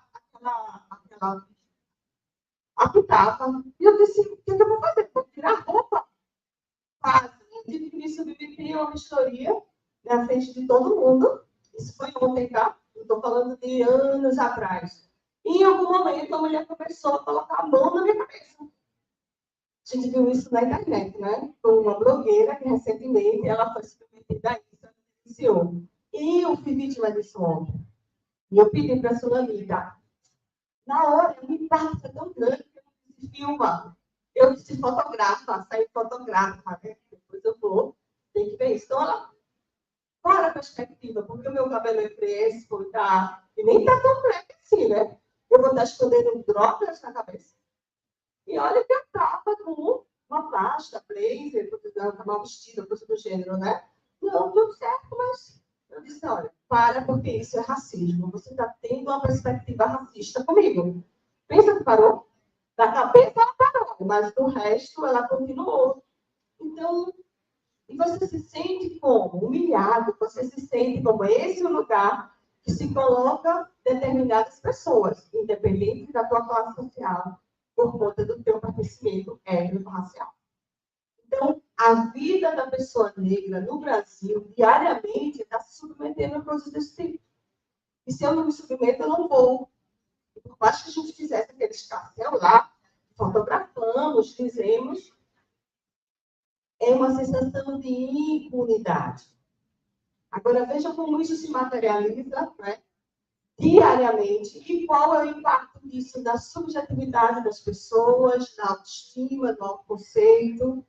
apitava. E eu disse, o que eu vou fazer? Vou tirar a roupa? Quase. Tive que me submeter a uma vistoria na frente de todo mundo. Isso foi ontem, tá? Eu estou falando de anos atrás. E em algum momento, a mulher começou a colocar a mão na minha cabeça. A gente viu isso na internet, né? Com uma blogueira que recentemente ela foi submetida a isso, ela denunciou. E eu fui vítima disso ontem. E eu pedi para a Sulamita. Na hora, o impacto é tão grande que eu não disse filma. Eu disse fotografa, saí fotografa, né? Depois eu vou, tem que ver isso. Então, ela, para a perspectiva, porque o meu cabelo é crespo e tá, e nem tá tão preto assim, né? Eu vou estar escondendo drogas na cabeça. E olha que eu estava com uma pasta, blazer, estava mal vestida, coisa do gênero, né? Não, tudo certo, mas eu disse, olha, para, porque isso é racismo. Você está tendo uma perspectiva racista comigo. Pensa que parou? Da cabeça ela parou, mas do resto ela continuou. Então, e você se sente como? Humilhado, você se sente como esse lugar que se coloca determinadas pessoas, independente da tua classe social, por conta do teu pertencimento étnico-racial. Então, a vida da pessoa negra no Brasil, diariamente, está se submetendo a coisas desse tipo. E se eu não me submeto, eu não vou. Por mais que a gente fizesse aquele escarcéu lá, fotografamos, fizemos, é uma sensação de impunidade. Agora, veja como isso se materializa, né, diariamente, e qual é o impacto disso na subjetividade das pessoas, na autoestima, no autoconceito,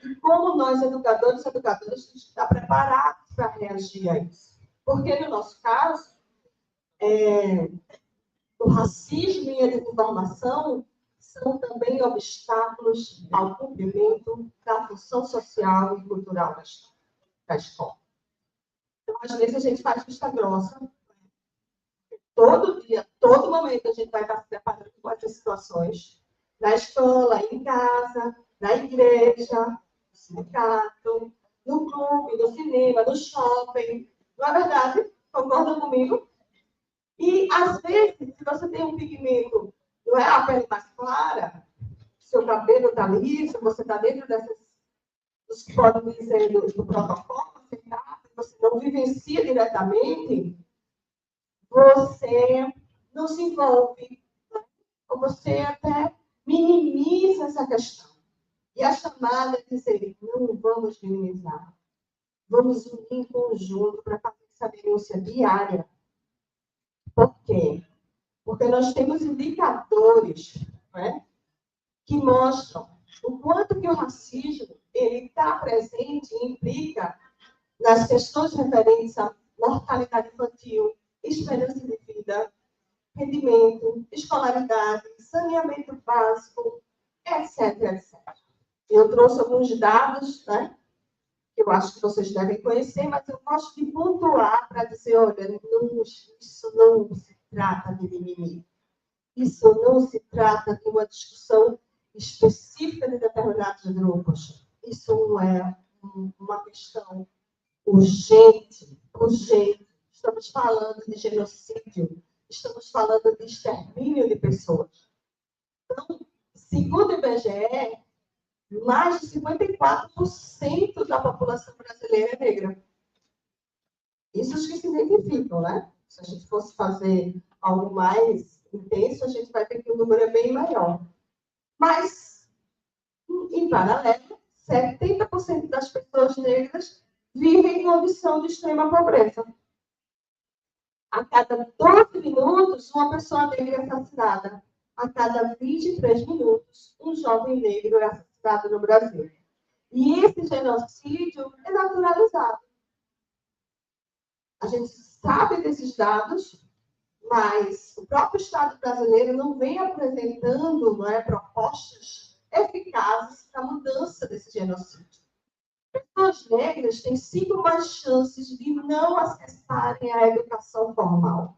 e como nós, educadores e educadoras, a gente está preparados para reagir a isso. Porque, no nosso caso, o racismo e a desinformação são também obstáculos ao cumprimento da função social e cultural da escola. Então, às vezes, a gente faz vista grossa. Todo dia, todo momento, a gente vai estar se preparando com essas situações. Na escola, em casa, na igreja, no sindicato, no clube, no cinema, no shopping. Não é verdade? Concordam comigo? E, às vezes, se você tem um pigmento, não é a pele mais clara, seu cabelo está liso, você está dentro dos que podem dizer do protocolo, você não vivencia diretamente, você não se envolve, ou você até minimiza essa questão. E a chamada é dizer, não vamos minimizar, vamos unir em conjunto para fazer essa denúncia diária. Por quê? Porque nós temos indicadores, né, que mostram o quanto que o racismo está presente e implica nas questões referentes à mortalidade infantil, esperança de vida, rendimento, escolaridade, saneamento básico, etc, etc. Eu trouxe alguns dados, né, que eu acho que vocês devem conhecer, mas eu gosto de pontuar para dizer, olha, isso não se trata de mimimi. Isso não se trata de uma discussão específica de determinados grupos. Isso não é uma questão urgente. Estamos falando de genocídio, estamos falando de extermínio de pessoas. Então, segundo o IBGE, mais de 54% da população brasileira é negra. Isso os que se identificam, né? Se a gente fosse fazer algo mais intenso, a gente vai ver que o número é bem maior. Mas, em paralelo, 70% das pessoas negras vivem em condição de extrema pobreza. A cada 12 minutos, uma pessoa negra é assassinada. A cada 23 minutos, um jovem negro é assassinado no Brasil. E esse genocídio é naturalizado. A gente sabe desses dados, mas o próprio Estado brasileiro não vem apresentando, não é, propostas eficazes para a mudança desse genocídio. Pessoas negras têm 5 mais chances de não acessarem a educação formal.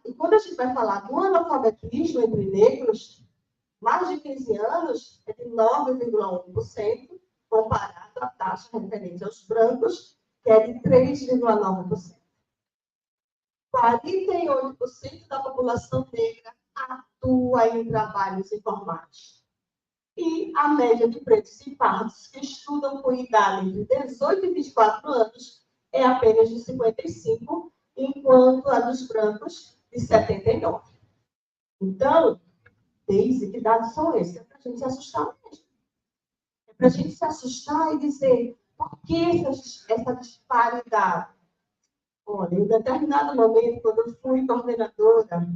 E quando a gente vai falar do analfabetismo entre negros, mais de 15 anos é de 9,1%, comparado à taxa referente aos brancos, que é de 3,9%. 48% da população negra atua em trabalhos informais. E a média de pretos e pardos que estudam com idade entre 18 e 24 anos é apenas de 55, enquanto a dos brancos de 79. Então, Deise, que dados são esses? É para a gente se assustar mesmo. É para a gente se assustar e dizer, por que essa disparidade? Olha, em determinado momento, quando eu fui coordenadora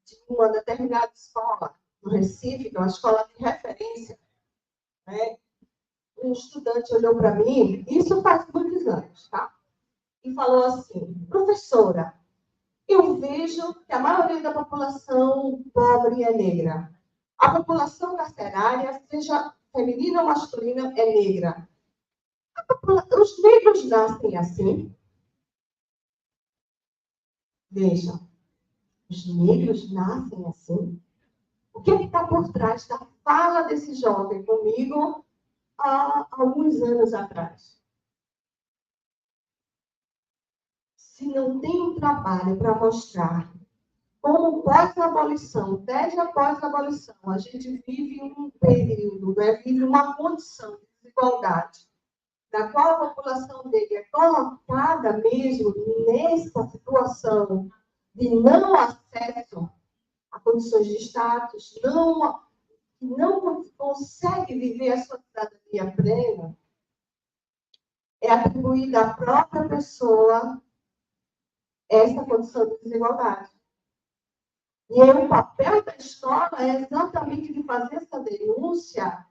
de uma determinada escola, no Recife, que é uma escola de referência, né? Um estudante olhou para mim, isso faz muitos anos, tá? E falou assim, professora, eu vejo que a maioria da população pobre é negra. A população carcerária, seja feminina ou masculina, é negra. Os negros nascem assim? Vejam, os negros nascem assim? O que está por trás da fala desse jovem comigo há alguns anos atrás? Se não tem um trabalho para mostrar como pós-abolição, desde a pós-abolição, a gente vive um período, né, vive uma condição de desigualdade, da qual a população dele é colocada mesmo nessa situação de não acesso a condições de status, não consegue viver a sua cidadania plena, é atribuída à própria pessoa essa condição de desigualdade. E aí, o papel da escola é exatamente de fazer essa denúncia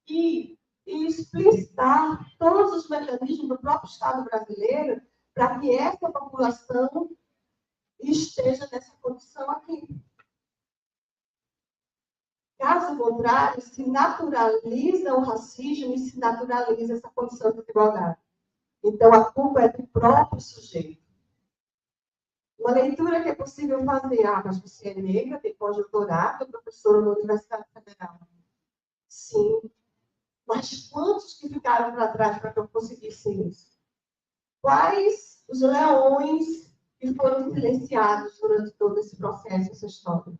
e explicitar todos os mecanismos do próprio Estado brasileiro para que essa população esteja nessa condição aqui. Caso contrário, se naturaliza o racismo e se naturaliza essa condição de desigualdade. Então, a culpa é do próprio sujeito. Uma leitura que é possível fazer, mas você é negra, tem pós-doutorado, professora na Universidade Federal. Sim. Mas quantos que ficaram para trás para que eu conseguisse isso? Quais os leões que foram silenciados durante todo esse processo, essa história?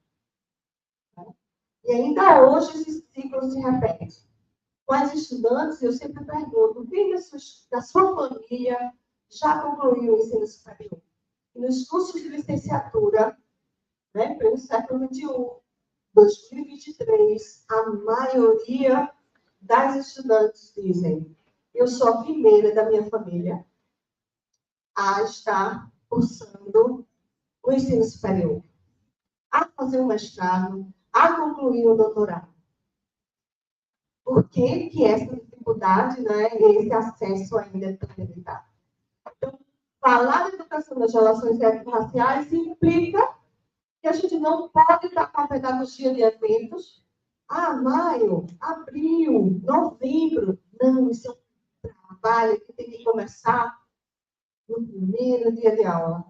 E ainda hoje esse ciclo se repete. Com as estudantes, eu sempre pergunto, quem da sua família já concluiu o ensino superior? E nos cursos de licenciatura, né, pelo século XXI, 2023, a maioria das estudantes dizem, eu sou a primeira da minha família a estar cursando o ensino superior, a fazer um mestrado, a concluir um doutorado. Por que essa dificuldade, né, e esse acesso ainda é tão limitado? Então, falar da educação das relações étnico-raciais implica que a gente não pode estar com a pedagogia de eventos. Maio, abril, novembro. Não, isso é um trabalho que tem que começar no primeiro dia de aula.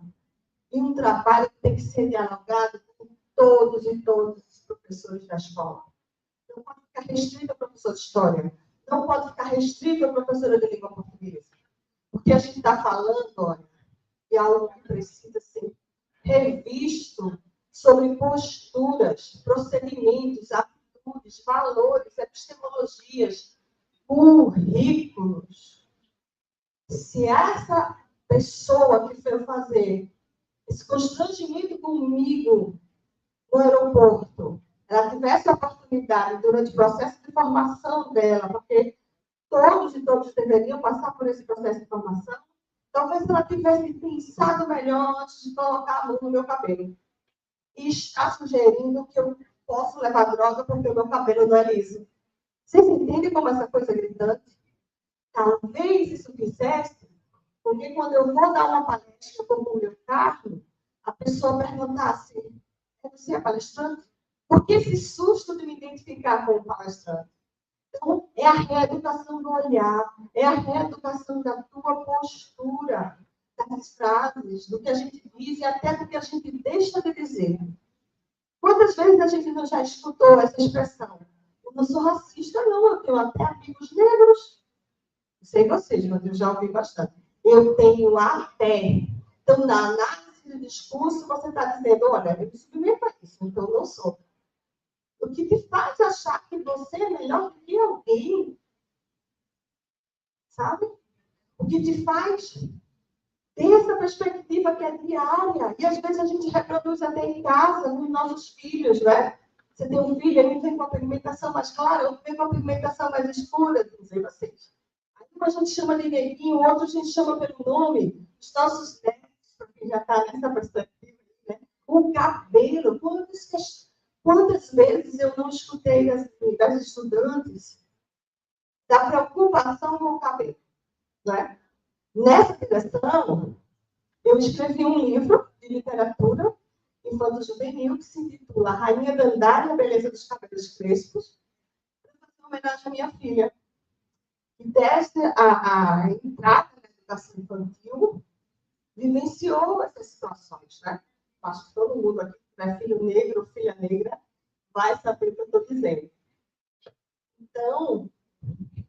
E um trabalho que tem que ser dialogado com todos e todos os professores da escola. Não pode ficar restrito ao professor de história. Não pode ficar restrito à professora de língua portuguesa. Porque a gente está falando, olha, de algo que precisa ser revisto sobre posturas, procedimentos, atitudes, valores, epistemologias, currículos. Se essa pessoa que foi fazer esse constrangimento comigo filho no aeroporto, ela tivesse a oportunidade durante o processo de formação dela, porque todos e todos deveriam passar por esse processo de formação, talvez ela tivesse pensado melhor antes de colocar a mão no meu cabelo. E está sugerindo que eu posso levar droga porque o meu cabelo não é liso. Vocês entendem como essa coisa é gritante? Talvez isso fizesse, porque quando eu vou dar uma palestra com o meu carro, a pessoa perguntasse, você é palestrante? Por que esse susto de me identificar como palestrante? Então, é a reeducação do olhar, é a reeducação da tua postura, das frases, do que a gente diz e até do que a gente deixa de dizer. Quantas vezes a gente não já escutou essa expressão? Eu não sou racista, não, eu tenho até amigos negros. Não sei vocês, mas eu já ouvi bastante. Eu tenho até. Então, na análise do discurso, você está dizendo, olha, eu me submeto a isso, então eu não sou. O que te faz achar que você é melhor do que alguém? Sabe? O que te faz ter essa perspectiva que é diária. E às vezes a gente reproduz até em casa, com os nossos filhos, né? Você tem um filho, ele vem com a pigmentação mais clara, outro vem com a pigmentação mais escura, dizem vocês. Aí a gente chama de neguinho, outro a gente chama pelo nome. Os nossos netos, porque já está nessa perspectiva, né? O cabelo, quantas vezes eu não escutei das estudantes da preocupação com o cabelo, né? Nessa direção, eu escrevi um livro de literatura infanto-juvenil que se intitula Rainha Dandara e a Beleza dos Cabelos Crespos, para fazer uma homenagem à minha filha. E desde a entrada na educação infantil, vivenciou essas situações, né? Acho que todo mundo aqui, que é filho negro ou filha negra, vai saber o que eu estou dizendo. Então,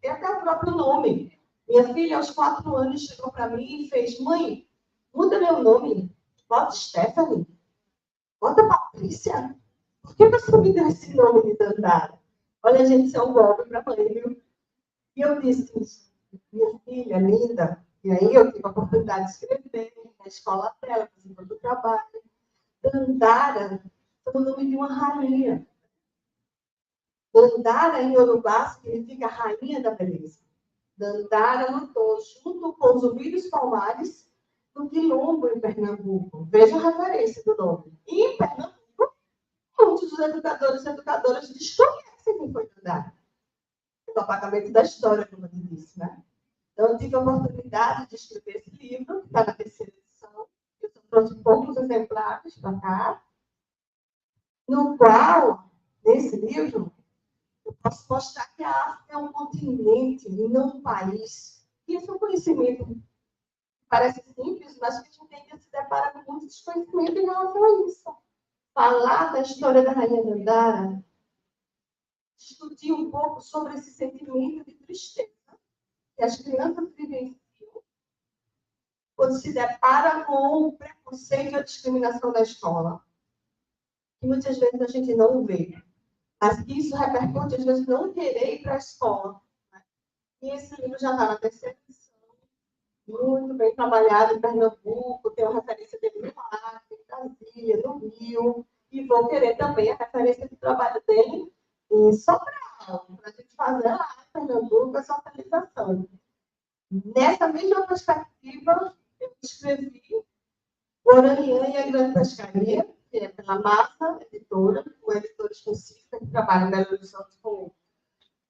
tem até o próprio nome. Minha filha, aos 4 anos, chegou para mim e fez, mãe, muda meu nome, bota Stephanie, bota Patrícia. Por que você me deu esse nome de Dandara? Olha, gente, isso é um golpe para a mãe, viu? E eu disse, minha filha, linda, e aí eu tive a oportunidade de escrever na escola dela, fazendo todo o trabalho. Dandara é o nome de uma rainha. Dandara, em Yorubá, significa rainha da beleza. Dandara lutou junto com os Zumbi Palmares no Quilombo, em Pernambuco. Veja a referência do nome. E em Pernambuco, muitos dos educadores e educadoras desconhecem quem foi Dandara. O apagamento da história, como eu disse, né? Então, eu tive a oportunidade de escrever esse livro, que está na 3ª edição. Eu só trouxe poucos exemplares para cá, no qual, nesse livro, eu posso mostrar que a África é um continente e não um país. E esse é um conhecimento que parece simples, mas que a gente ainda se depara com muito desconhecimento em relação a isso. Falar da história da Rainha Dandara, discutir um pouco sobre esse sentimento de tristeza que as crianças vivenciam quando se depara com o preconceito e a discriminação da escola. Que muitas vezes a gente não vê. Mas que isso repercute, às vezes, não querer ir para a escola. Né? E esse livro já está na 3ª edição, muito bem trabalhado em Pernambuco, tem uma referência dele no Acre, em Brasília, no Rio, e vou querer também a referência do trabalho dele em Sobral, para a gente fazer lá em Pernambuco essa atualização. Nessa mesma perspectiva, eu escrevi O Oraniã e a Grande Pescaria, que é pela Massa Editora, uma editora específica que trabalha em Belo Horizonte com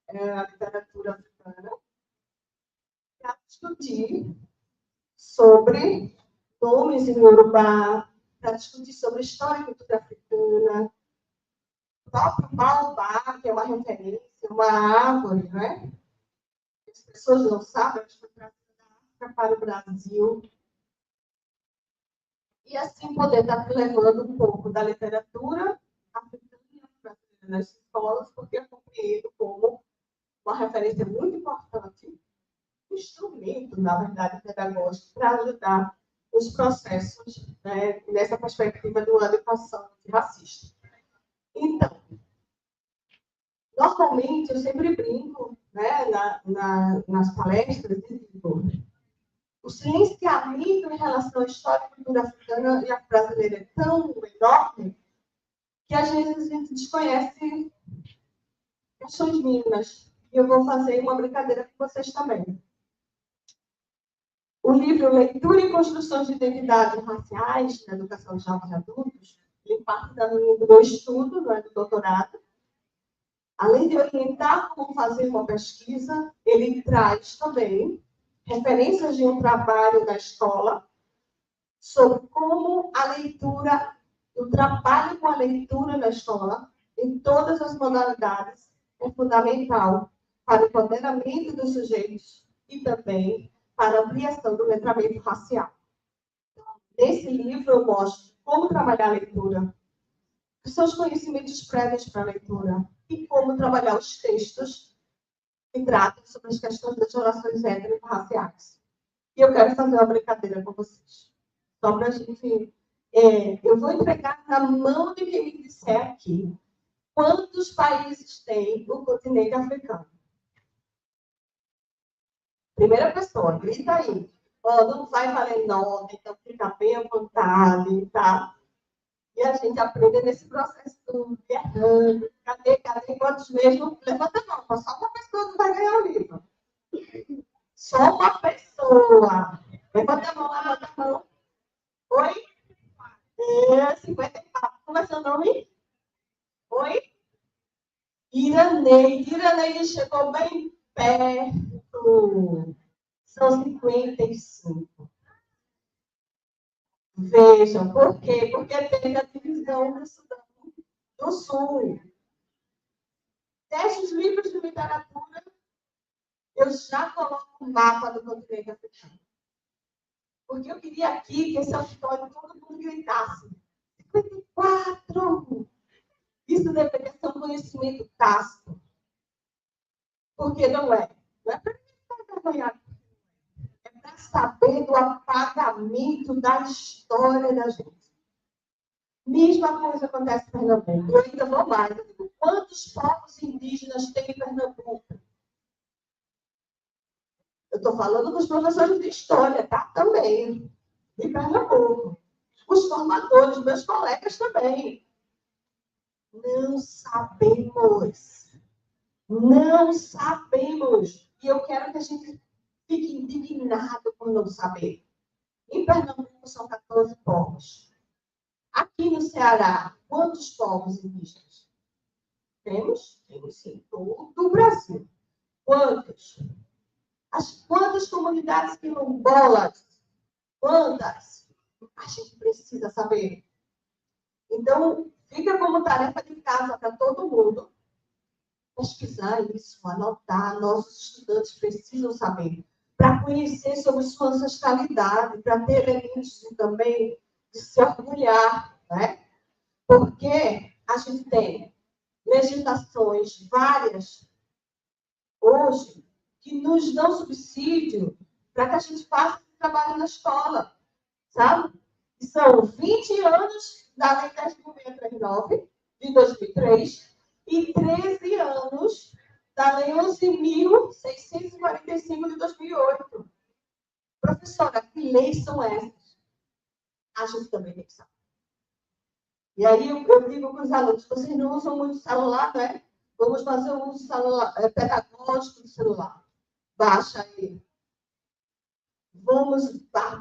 a literatura africana, para discutir sobre nomes em Yorubá, para discutir sobre história e cultura africana, o próprio baobá, que é uma referência, uma árvore, né? As pessoas não sabem, mas foi trazida da África para o Brasil. E assim poder estar levando um pouco da literatura africana e brasileira nas escolas, porque eu compreendo como uma referência muito importante, um instrumento, na verdade, pedagógico, para ajudar os processos, né, nessa perspectiva de uma educação racista. Então, normalmente, eu sempre brinco, né, nas palestras, digo, O silenciamento em relação à história e cultura africana e a brasileira é tão enorme que às vezes a gente desconhece questões mínimas. E eu vou fazer uma brincadeira com vocês também. O livro Leitura e Construção de Identidades Raciais na Educação de Jovens e Adultos, ele parte do meu estudo, não é, do doutorado. Além de orientar como fazer uma pesquisa, ele traz também referências de um trabalho da escola sobre como a leitura, o trabalho com a leitura na escola, em todas as modalidades, é fundamental para o empoderamento dos sujeitos e também para a ampliação do letramento racial. Nesse livro eu mostro como trabalhar a leitura, os seus conhecimentos prévios para a leitura e como trabalhar os textos que tratam sobre as questões das relações étnico-raciais. E eu quero fazer uma brincadeira com vocês. Só para a gente... eu vou entregar na mão de quem me disser aqui quantos países tem o continente africano. Primeira pessoa, grita aí. Não vai valer nota, então fica bem à vontade, tá? E a gente aprende nesse processo do errando. Cadê quantos mesmo? Levanta a mão, só uma pessoa que vai ganhar o livro. Só uma pessoa. Levanta a mão. Oi? 54. Como é seu nome? Oi? Iraneide. Iraneide chegou bem perto. São 55. Vejam, por quê? Porque tem a divisão do Sudão do Sul. Desses livros de literatura, eu já coloco o mapa do continente africano. Porque eu queria aqui que esse auditório todo mundo gritasse. 54! Isso deveria ser um conhecimento tácito. Porque não é. Não é para trabalhar. É para saber do apagamento da história da gente. Mesma coisa acontece em Pernambuco. Eu ainda vou mais. Eu digo, quantos povos indígenas tem em Pernambuco? Eu estou falando com os professores de história, tá? Também. Em Pernambuco. Os formadores, meus colegas também. Não sabemos. Não sabemos. E eu quero que a gente fique indignado por não saber. Em Pernambuco são 14 povos. Aqui no Ceará, quantos povos indígenas? Temos? Temos sim. Todo o Brasil. Quantos? Quantas comunidades quilombolas? Quantas? A gente precisa saber. Então, fica como tarefa de casa para todo mundo pesquisar isso, anotar. Nossos estudantes precisam saber. Para conhecer sobre sua ancestralidade, para ter elementos também de se orgulhar, né? Porque a gente tem legislações várias hoje que nos dão subsídio para que a gente faça esse trabalho na escola, sabe? E são 20 anos da Lei 10.639, de 2003, e 13 anos da Lei 11.645, de 2008. Professora, que leis são essas? A gente também tem que saber. E aí eu digo para os alunos, vocês não usam muito celular, né? Vamos fazer um uso pedagógico do celular. Baixa aí.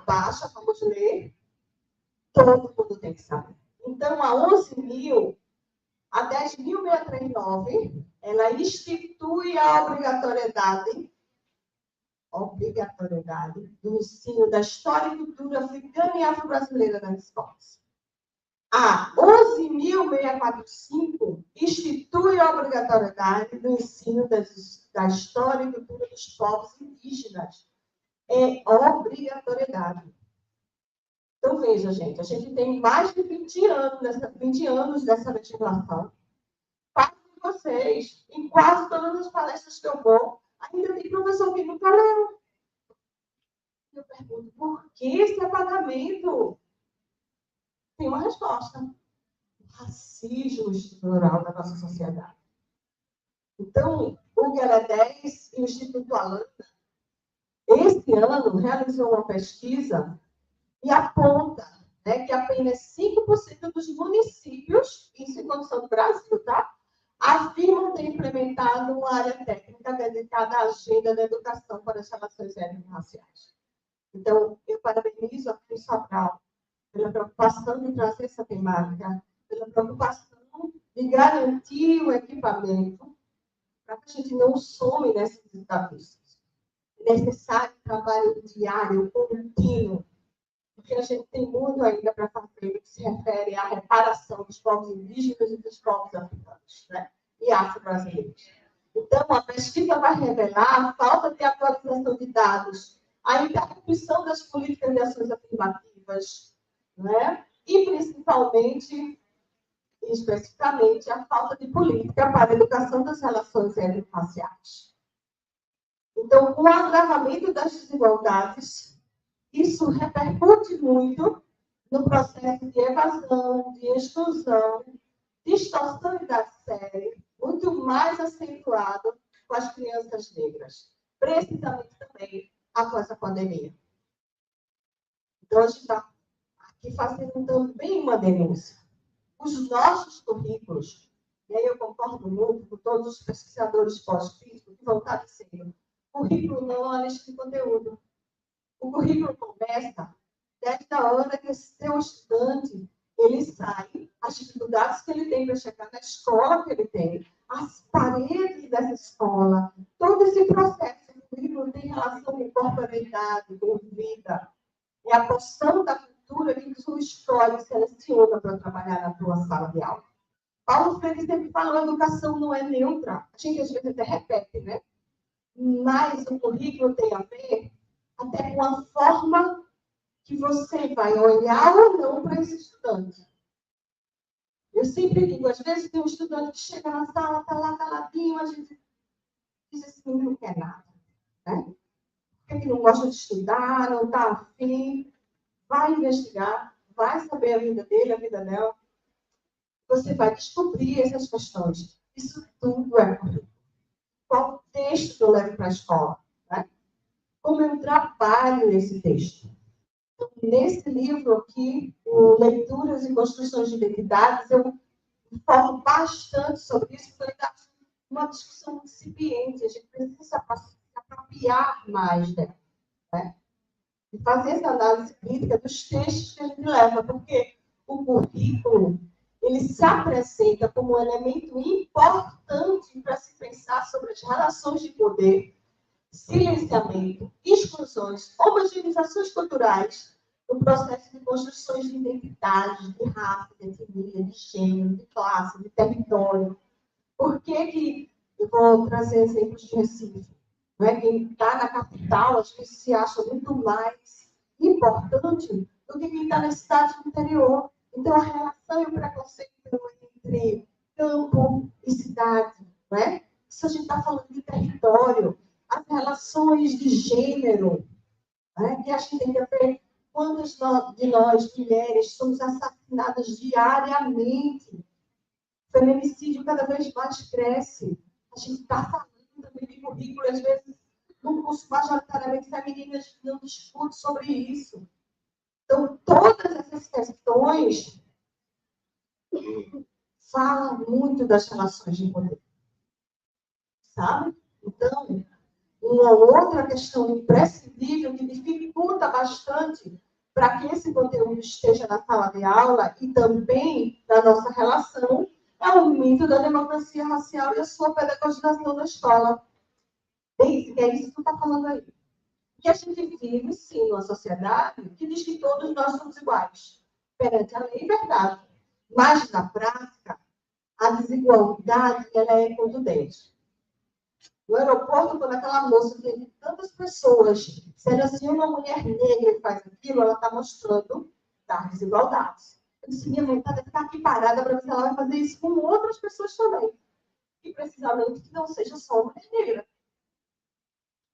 Baixa, vamos ler. Todo mundo tem que saber. Então, a 11.000, a 10.639, ela institui a obrigatoriedade do ensino da história e cultura africana e afro-brasileira nas escolas. A 11.645 institui a obrigatoriedade do ensino da história e cultura dos povos indígenas. É obrigatoriedade. Então, veja, gente, a gente tem mais de 20 anos dessa legislação. Parte de vocês, em quase todas as palestras que eu vou, ainda tem professor que nunca leu. Eu pergunto, por que esse apagamento? Tem uma resposta. O racismo estrutural da nossa sociedade. Então, o Guerra 10 e o Instituto Alanda esse ano, realizou uma pesquisa e aponta, né, que apenas 5% dos municípios, isso em condição do Brasil, tá? Afirmam ter implementado uma área técnica dedicada à agenda da educação para as relações étnico-raciais. Então, eu parabenizo a Cris Sobral pela preocupação de trazer essa temática, pela preocupação de garantir o equipamento para que a gente não some nesses desafios. É necessário trabalho diário, contínuo, porque a gente tem muito ainda para fazer no que se refere à reparação dos povos indígenas e dos povos africanos, né? E afro-brasileiros. Então, a pesquisa vai revelar a falta de atualização de dados, a interrupção das políticas de ações afirmativas, né? E, principalmente, especificamente, a falta de política para a educação das relações étnico-raciais. Então, com o agravamento das desigualdades, isso repercute muito no processo de evasão, de exclusão, distorção da série, muito mais acentuado com as crianças negras, precisamente também após a pandemia. Então, a gente está aqui fazendo também uma denúncia. Os nossos currículos, e aí eu concordo muito com todos os pesquisadores pós-críticos que vão estar dizendo, currículo não é uma lista de conteúdo. O currículo começa desde a hora que o seu estudante ele sai, as dificuldades que ele tem para chegar na escola que ele tem, as paredes dessa escola, todo esse processo. O currículo tem relação com corporeidade, com vida, é a porção da cultura que tu escolhe e seleciona para trabalhar na tua sala de aula. Paulo Freire sempre fala, a educação não é neutra. A gente às vezes até repete, né? Mas o currículo tem a ver até com a forma que você vai olhar ou não para esse estudante. Eu sempre digo, às vezes tem um estudante que chega na sala, está lá caladinho, a gente diz assim, não quer nada. Né? Porque não gosta de estudar, não está afim, vai investigar, vai saber a vida dele, a vida dela. Você vai descobrir essas questões. Isso tudo é currículo. Qual texto eu levo para a escola? Né? Como eu trabalho esse texto? Então, nesse livro aqui, o Leituras e Construções de Identidades, eu falo bastante sobre isso, porque é uma discussão incipiente, a gente precisa se apropriar mais dela. Né? E fazer essa análise crítica dos textos que a gente leva, porque o currículo ele se apresenta como um elemento importante para se pensar sobre as relações de poder, silenciamento, exclusões, homogeneizações culturais, no processo de construções de identidade, de raça, de etnia, de gênero, de classe, de território. Por que eu vou trazer exemplos de Recife? Não é? Quem está na capital, às vezes se acha muito mais importante do que quem está na cidade do interior. Então, a relação e o preconceito entre campo e cidade, não é? Isso a gente está falando de território, as relações de gênero, né? Que a gente tem que ver quantas de nós, mulheres, somos assassinadas diariamente. O feminicídio cada vez mais cresce. A gente está falando também de currículo, às vezes, num curso majoritariamente feminino, a gente não discute sobre isso. Então, todas essas questões falam muito das relações de poder. Sabe? Então, uma outra questão imprescindível que dificulta bastante para que esse conteúdo esteja na sala de aula e também na nossa relação é o mito da democracia racial e a sua pedagogização na escola. Bem, é isso que tu está falando aí. Que a gente vive, sim, numa sociedade que diz que todos nós somos iguais. Perante a lei, verdade. Mas, na prática, a desigualdade ela é contundente. No aeroporto, quando aquela moça tem tantas pessoas, sendo assim uma mulher negra que faz aquilo, ela está mostrando as desigualdades. Eu disse, minha vontade é ficar aqui parada para ver se ela vai fazer isso com outras pessoas também. E precisamente que não seja só uma mulher negra.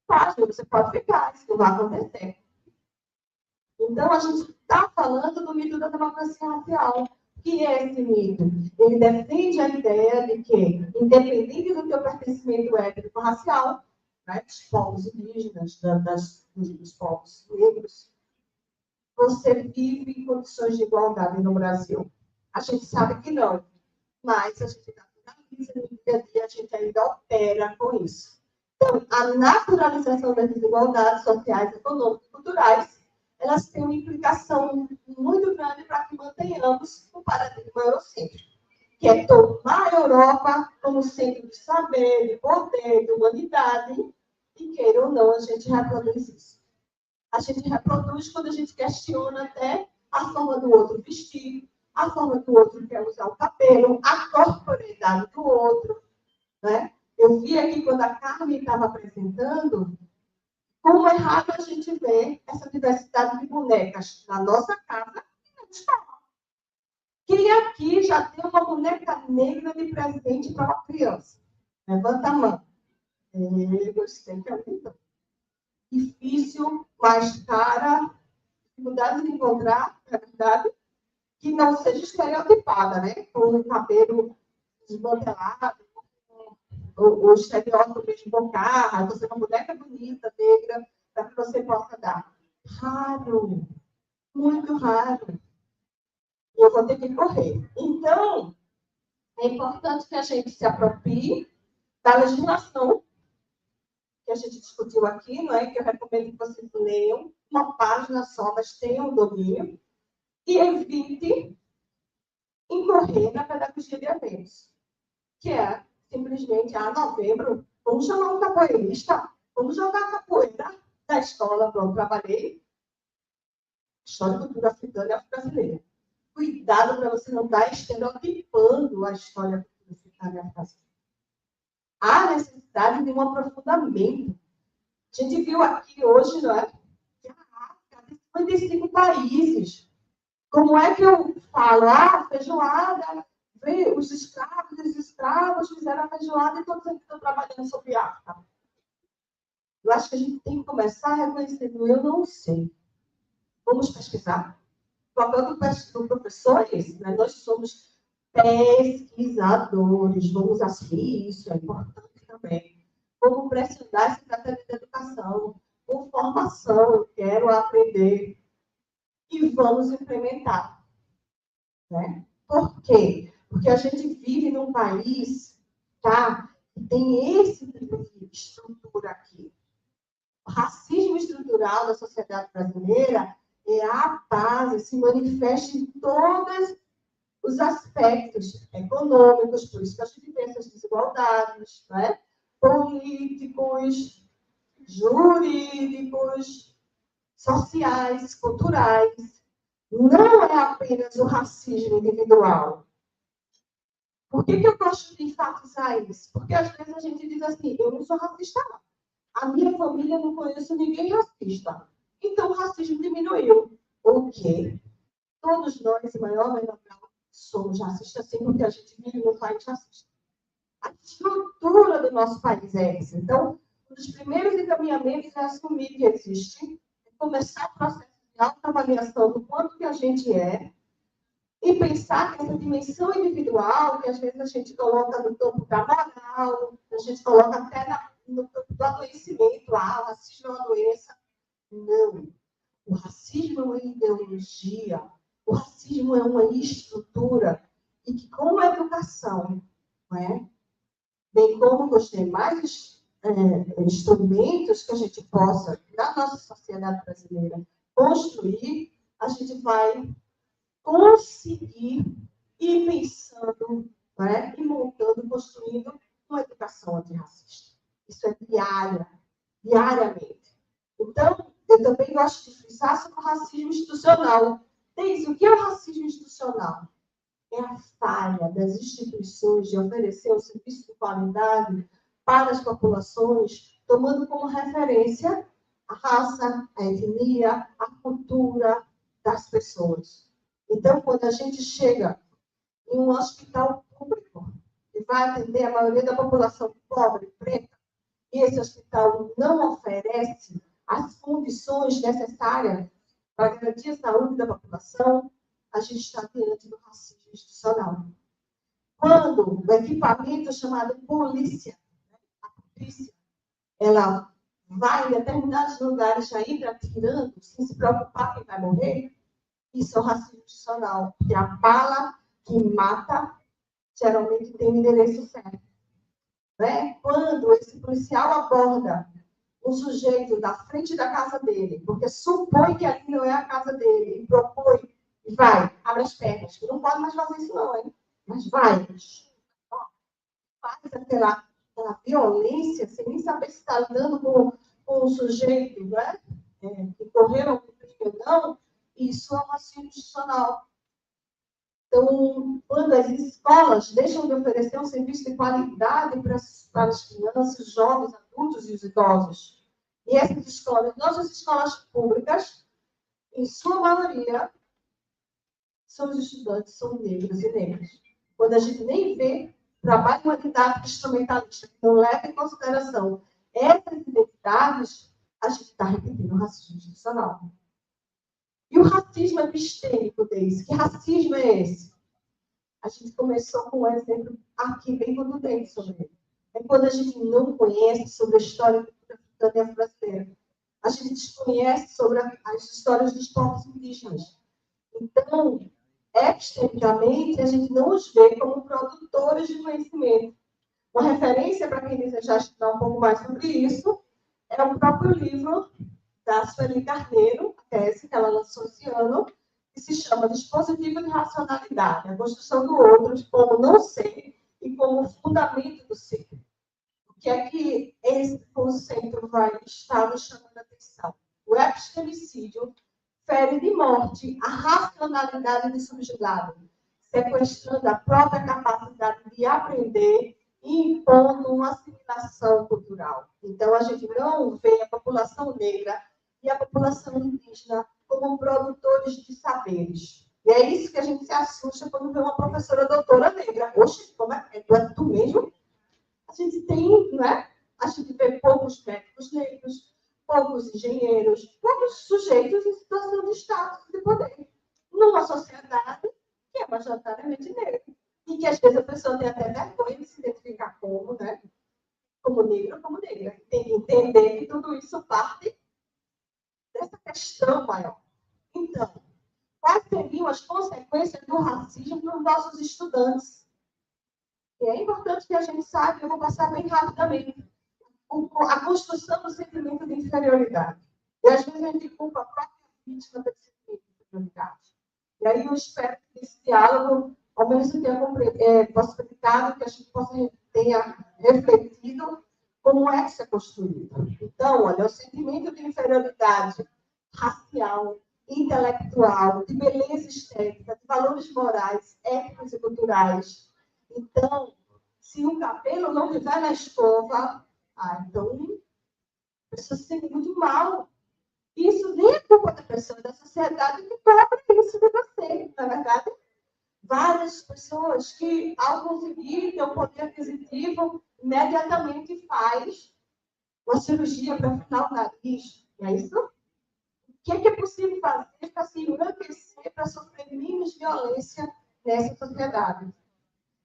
Fácil, você pode ficar, isso não vai acontecer. Então, a gente está falando do mito da democracia racial. O que é esse mito? Ele defende a ideia de que, independente do teu pertencimento étnico-racial, né, dos povos indígenas, das dos povos negros, você vive em condições de igualdade no Brasil. A gente sabe que não, mas a gente naturaliza no dia a dia, a gente ainda opera com isso. Então, a naturalização das desigualdades sociais, econômicas e culturais, elas têm uma implicação muito grande para que mantenhamos o paradigma eurocêntrico, que é tomar a Europa como centro de saber, de poder, de humanidade, e queira ou não, a gente reproduz isso. A gente reproduz quando a gente questiona até a forma do outro vestir, a forma que o outro quer usar o cabelo, a corporeidade do outro, né? Eu vi aqui quando a Carmen estava apresentando, como é errado a gente ver essa diversidade de bonecas na nossa casa e na escola. Quem aqui já tem uma boneca negra de presente para uma criança? Levanta a mão. Eu gostei que aumentou. Difícil, mais cara, dificuldade de encontrar, na verdade, que não seja estereotipada, né? Com o cabelo desmantelado, o estereótipo mesmo bocarra, você é uma boneca bonita, negra, para que você possa dar. Raro, muito raro. E eu vou ter que correr. Então, é importante que a gente se aproprie da legislação que a gente discutiu aqui, não é? Que eu recomendo que vocês leiam uma página só, mas tenham domínio, e evite incorrer na pedagogia de eventos, que é simplesmente, novembro, vamos chamar um capoeirista, vamos jogar capoeira da escola, pronto, trabalhei. História e cultura africana e afro-brasileira. Cuidado para você não estar estereotipando a história africana e afro-brasileira. Há necessidade de um aprofundamento. A gente viu aqui hoje, não é? Que a África tem 55 países. Como é que eu falo? Feijoada, os escravos e os escravos fizeram a feijoada e todos aqui estão trabalhando sobre África. Eu acho que a gente tem que começar a reconhecer, eu não sei. Vamos pesquisar. O papel do professor é esse, né? Nós somos pesquisadores, vamos assumir isso, é importante também. Vamos pressionar essa estratégia de educação, com formação, eu quero aprender, e vamos implementar. Né? Por quê? Porque a gente vive num país, tá, que tem esse tipo de estrutura aqui. O racismo estrutural da sociedade brasileira é a base, se manifesta em todos os aspectos econômicos, por isso que a gente tem essas desigualdades, né? Políticos, jurídicos, sociais, culturais. Não é apenas o racismo individual. Por que eu gosto de enfatizar isso? Porque às vezes a gente diz assim, eu não sou racista, não. A minha família não conheço ninguém racista. Então, o racismo diminuiu. O quê? Todos nós, em maior ou menor grau, somos racistas, sim, porque a gente vive num país racista. A estrutura do nosso país é essa. Então, um dos primeiros encaminhamentos é assumir que existe, é começar o processo de autoavaliação do quanto que a gente é, e pensar que essa dimensão individual, que às vezes a gente coloca no campo da moral, a gente coloca até no campo do adoecimento, o racismo é uma doença. Não. O racismo é uma ideologia, o racismo é uma estrutura, e que com a educação, né, bem como com os demais instrumentos que a gente possa, na nossa sociedade brasileira, construir, a gente vai conseguir ir pensando, né, e montando, construindo uma educação antirracista. Isso é diariamente. Então, eu também gosto de frisar sobre o racismo institucional. Desde o que é o racismo institucional? É a falha das instituições de oferecer um serviço de qualidade para as populações, tomando como referência a raça, a etnia, a cultura das pessoas. Então, quando a gente chega em um hospital público e vai atender a maioria da população pobre, preta, e esse hospital não oferece as condições necessárias para garantir a saúde da população, a gente está diante do racismo institucional. Quando o equipamento chamado polícia, a polícia, ela vai em determinados lugares já ir atirando, sem se preocupar quem vai morrer, isso é o racismo institucional. Porque a bala que mata geralmente tem o endereço certo. Né? Quando esse policial aborda um sujeito da frente da casa dele, porque supõe que ali não é a casa dele, e propõe, e vai, abre as pernas, que não pode mais fazer isso não, hein? Mas vai. Faz aquela violência, sem nem saber se está andando com um sujeito, né? Que correu ou não, isso é um racismo institucional. Então, quando as escolas deixam de oferecer um serviço de qualidade para as crianças, jovens, adultos e os idosos, e essas escolas, nossas escolas públicas, em sua maioria, são os estudantes, são negros e negras. Quando a gente nem vê trabalho didático instrumentalista que não leva em consideração essas identidades, a gente está repetindo o racismo institucional. E o racismo epistêmico desse, que racismo é esse? A gente começou com um exemplo aqui bem contundente sobre ele. É quando a gente não conhece sobre a história da cultura brasileira. A gente desconhece sobre as histórias dos povos indígenas. Então, epistemicamente, a gente não os vê como produtores de conhecimento. Uma referência para quem desejar estudar um pouco mais sobre isso é o próprio livro da Sueli Carneiro, a tese que ela lançou esse ano, que se chama Dispositivo de Racionalidade, a construção do outro como não ser e como fundamento do ser. O que é que esse conceito vai estar nos chamando a atenção? O epistemicídio fere de morte a racionalidade do subjugado, sequestrando a própria capacidade de aprender e impondo uma assimilação cultural. Então, a gente não vê a população negra e a população indígena como produtores de saberes. E é isso que a gente se assusta quando vê uma professora doutora negra. Oxe, como é? É tu mesmo? A gente tem, né? A gente vê poucos médicos negros, poucos engenheiros, poucos sujeitos em situação de status de poder. Numa sociedade que é majoritariamente negra. E que, às vezes, a pessoa tem até vergonha de se identificar como, né? Como negro ou como negra. Tem que entender que tudo isso parte dessa questão maior. Então, quais seriam as consequências do racismo para os nossos estudantes? E é importante que a gente saiba, eu vou passar bem rapidamente, a construção do sentimento de inferioridade. E, às vezes, a gente culpa a própria vítima desse sentimento de inferioridade. E aí, eu espero que esse diálogo, ao menos tenha possibilitado que a gente tenha refletido como é que isso é construído. Então, olha, o sentimento de inferioridade racial, intelectual, de beleza estética, de valores morais, éticos e culturais. Então, se o cabelo não estiver na escova, então a pessoa se sente muito mal. Isso nem é culpa da pessoa, da sociedade que cobra isso de você, não é verdade? Várias pessoas que, ao conseguir ter um poder aquisitivo, imediatamente faz uma cirurgia para afinar o nariz. Não é isso? O que é possível fazer para se embranquecer, para sofrer menos violência nessa sociedade?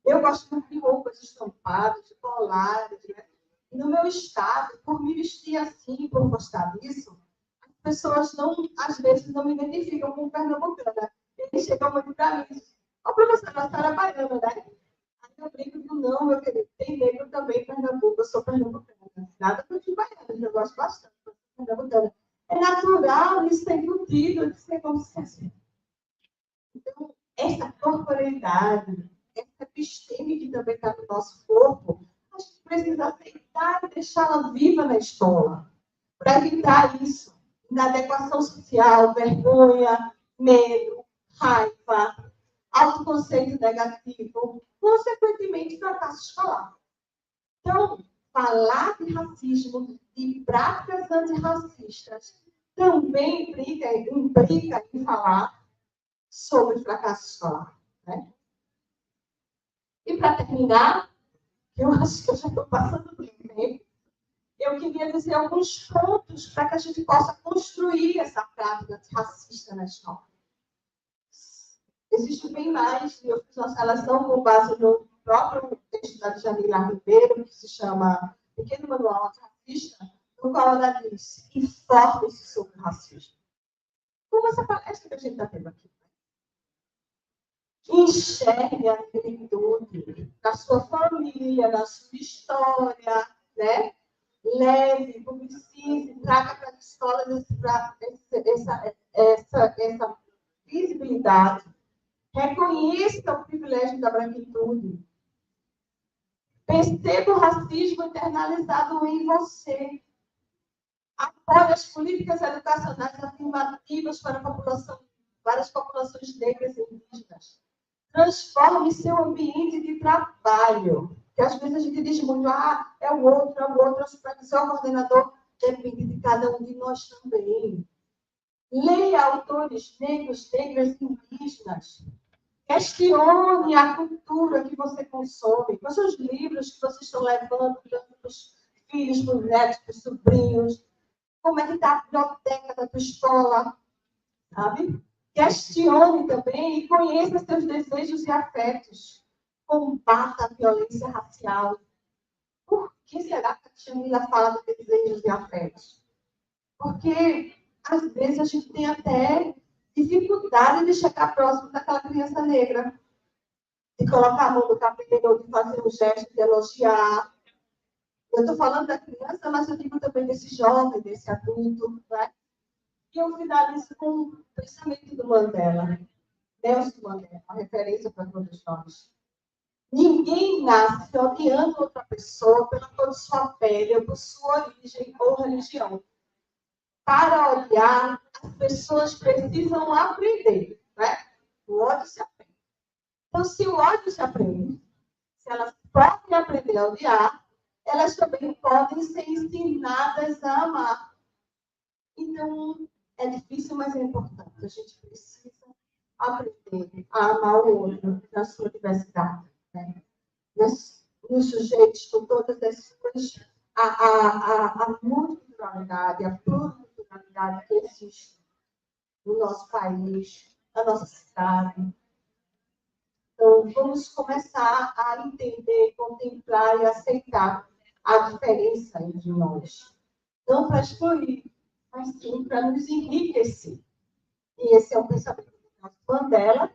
Eu gosto muito de roupas estampadas, de colares, né? E no meu estado, por me vestir assim, por gostar disso, as pessoas às vezes não me identificam como pernambucana. Eles chegam muito para mim. Ó, professora, a senhora é baiana, né? Aí eu brinco e digo, não, meu querido, tem negro também em Pernambuco, eu sou pernambucana. Nada para os baianos, eu gosto bastante de pernambucana. É natural, isso tem embutido de ser consciência. Então, essa corporeidade, essa episteme que também está no nosso corpo, a gente precisa aceitar e deixá-la viva na escola, para evitar isso. Inadequação social, vergonha, medo, raiva, autoconceito negativo, consequentemente, fracasso escolar. Então, falar de racismo, de práticas antirracistas, também implica em falar sobre fracasso escolar. Né? E, para terminar, eu acho que eu já estou passando do tempo, eu queria dizer alguns pontos para que a gente possa construir essa prática antirracista na escola. Existe bem mais, eu fiz uma seleção com base no próprio texto da Jamila Ribeiro, que se chama Pequeno Manual Antirracista, no qual ela diz: informe-se sobre o racismo. Como essa palestra que a gente está tendo aqui. Enxergue a negritude na sua família, na sua história, né? Leve, publicize, traga para as escolas essa visibilidade. Reconheça o privilégio da branquitude. Perceba o racismo internalizado em você. Apoie as políticas educacionais afirmativas para as populações negras e indígenas. Transforme seu ambiente de trabalho. Que às vezes a gente diz muito, é o outro, para que seu coordenador depende de cada um de nós também. Leia autores negros, negras e indígenas. Questione a cultura que você consome. Quais são os livros que vocês estão levando para os filhos, para os netos, para os sobrinhos? Como é que está a biblioteca da tua escola? Sabe? Questione também e conheça seus desejos e afetos. Combata a violência racial. Por que será que a tia Mila fala de desejos e afetos? Porque, às vezes, a gente tem até dificuldade de chegar próximo daquela criança negra. De colocar a mão no cabelo, de fazer um gesto, de elogiar. Eu estou falando da criança, mas eu digo também desse jovem, desse adulto, né? E eu finalizo com o pensamento do Mandela. Nelson Mandela, uma referência para todos nós. Ninguém nasce odiando outra pessoa pela cor de sua pele, ou por sua origem ou religião. Para odiar, as pessoas precisam aprender, né? O ódio se aprende. Então, se o ódio se aprende, se elas podem aprender a odiar, elas também podem ser ensinadas a amar. Então, é difícil, mas é importante. A gente precisa aprender a amar o outro na sua diversidade. Né? Nos sujeitos com todas as suas... a multiculturalidade, a pluriculturalidade que existe no nosso país, na nossa cidade. Então, vamos começar a entender, contemplar e aceitar a diferença entre nós. Não para excluir, mas sim para nos enriquecer. E esse é o pensamento do Mandela.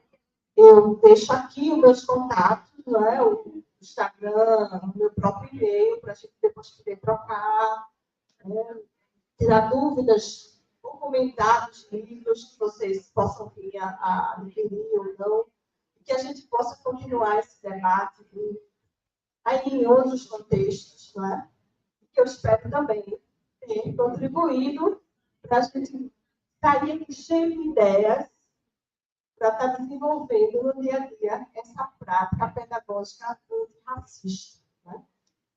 Eu deixo aqui os meus contatos, né? O Instagram, o meu próprio e-mail, para a gente depois poder trocar, né? Tirar dúvidas ou comentar os livros que vocês possam vir a adquirir ou não, e que a gente possa continuar esse debate aí em outros contextos, né? Que eu espero também ter contribuído para a gente sair aqui cheio de ideias para estar desenvolvendo no dia a dia essa prática pedagógica antirracista. Né?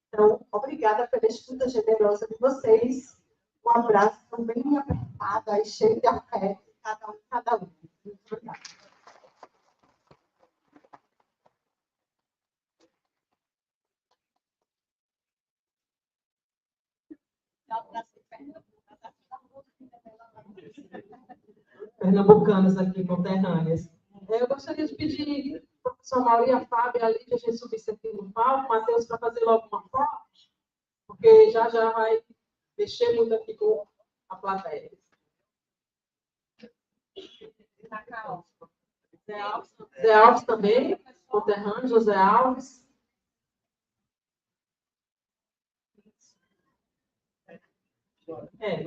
Então, obrigada pela escuta generosa de vocês. Um abraço bem apertado e cheio de afeto, cada um. Muito obrigada. Pernambucanos aqui, conterrâneas. Eu gostaria de pedir para o professor Mauri, a Fábio e a Lídia, a gente subisse aqui no palco, Matheus, para fazer logo uma foto, porque já vai mexer muito aqui com a plateia. Zé Alves também, conterrâneo, José Alves. Não sei.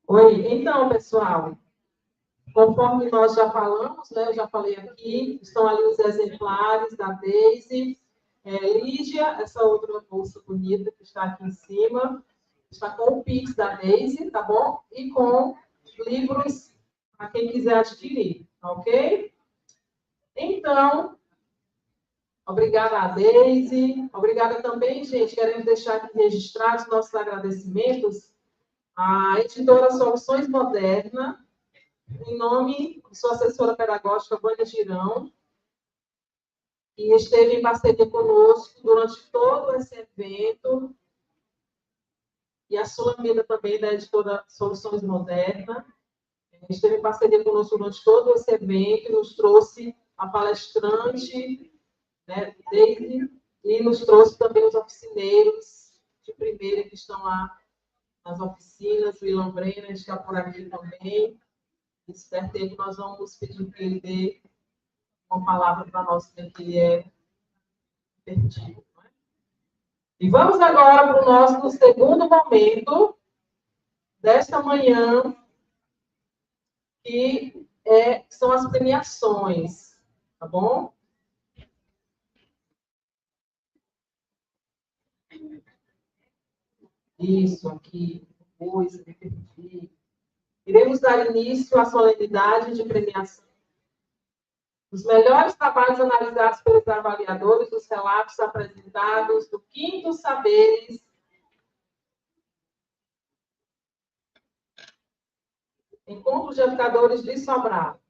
Oi, então, pessoal, conforme nós já falamos, né, eu já falei aqui, estão ali os exemplares da Daisy, Lígia, essa outra moça bonita que está aqui em cima, Está com o Pix da Deise, tá bom? E com livros para quem quiser adquirir, ok? Então, obrigada a Deise. Obrigada também, gente. Queremos deixar aqui registrados nossos agradecimentos à editora Soluções Moderna, em nome de sua assessora pedagógica, Vânia Girão, que esteve em parceria conosco durante todo esse evento, e a Sulamita também, da editora Soluções Moderna, esteve em parceria conosco durante todo esse evento e nos trouxe a palestrante, né, Deise, e nos trouxe também os oficineiros de primeira que estão lá nas oficinas, o Ilan Brenner está por aqui também. Esse tempo nós vamos pedir que ele dê uma palavra para nós, né, que ele é perdido. Né? E vamos agora para o nosso segundo momento desta manhã, que são as premiações, tá bom? Isso, aqui, depois, me perdi. Iremos dar início à solenidade de premiação. Os melhores trabalhos analisados pelos avaliadores dos relatos apresentados do 5º Saberes Encontro de Educadores de Sobral.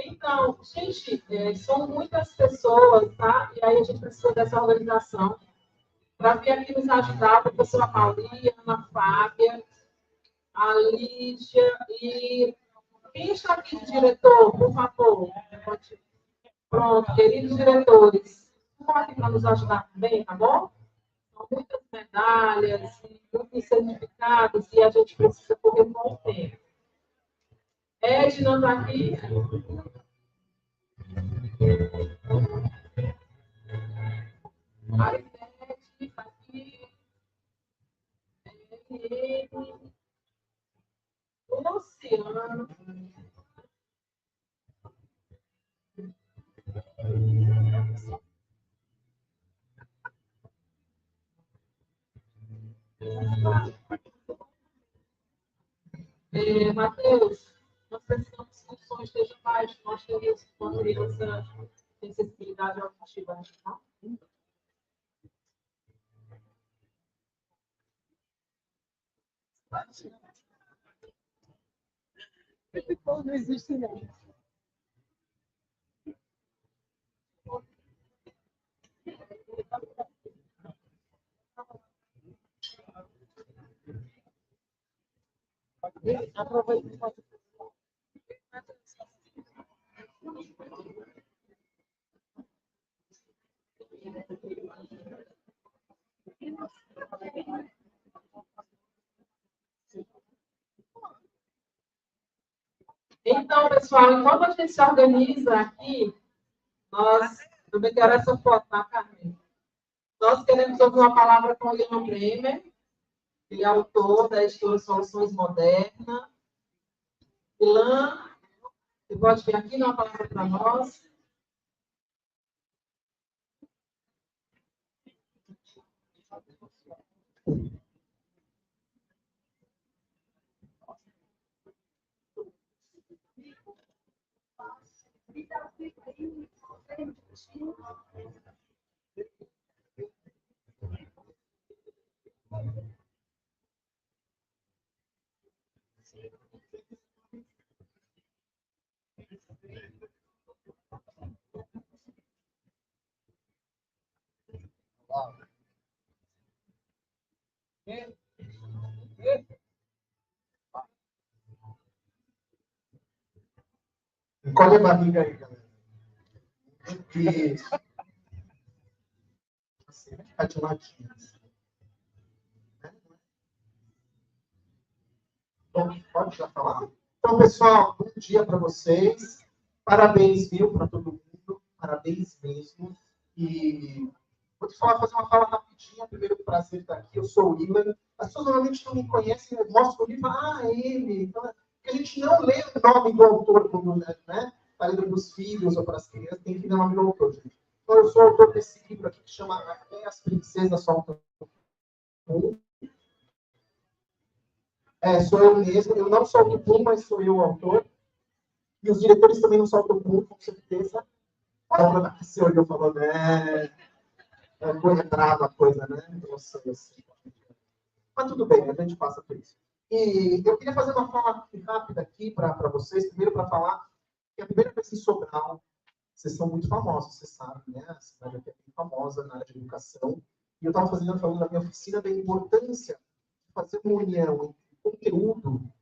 Então, gente, são muitas pessoas, tá? E aí a gente precisa dessa organização para vir aqui nos ajudar, a professora Paulinha, a Ana Fábia, a Lídia e quem está aqui de diretor, por favor? Pronto, queridos diretores, estão aqui para nos ajudar também, tá bom? São muitas medalhas, muitos certificados e a gente precisa correr com o tempo. Edna está aqui. Marinete está aqui. Luciano. Matheus, nós precisamos que o som esteja baixo. Nós temos uma criança sem sensibilidade auditiva. Tá? Não existe, não. Aproveita. Então, pessoal, enquanto a gente se organiza aqui, nós... Eu me quero essa foto, tá, Carmen? Nós queremos ouvir uma palavra com o Ilan Brenner, ele é autor da editora Soluções Moderna. Ilan, você pode vir aqui dar uma palavra para nós? Encolhe a barriga aí, galera. Isso. Assim, vai ficar de ladinho. Então, pode já falar? Então, pessoal, bom dia para vocês. Parabéns, viu, para todo mundo. Parabéns mesmo. E vou te falar, fazer uma fala rapidinha. Primeiro, prazer estar aqui. Eu sou o Ilan. As pessoas normalmente não me conhecem, eu mostro o livro, é ele. Então, porque a gente não lê o nome do autor quando, né? Está lendo para os filhos ou para as crianças, tem que ler o nome do autor, gente. Então, eu sou autor desse livro aqui que chama Até as Princesas Soltam Pum. Sou eu mesmo. Eu não solto pum, mas sou eu o autor. E os diretores também não soltam pum, com certeza. Olha, você olhou e falou, né? É coisa brava a coisa, né? Nossa, assim. Mas tudo bem, a gente passa por isso. E eu queria fazer uma fala rápida aqui para vocês. Primeiro, para falar que a primeira vez em Sobral, vocês são muito famosos, vocês sabem, né? A cidade aqui é bem famosa na área de educação. E eu estava falando na minha oficina da importância de fazer uma união entre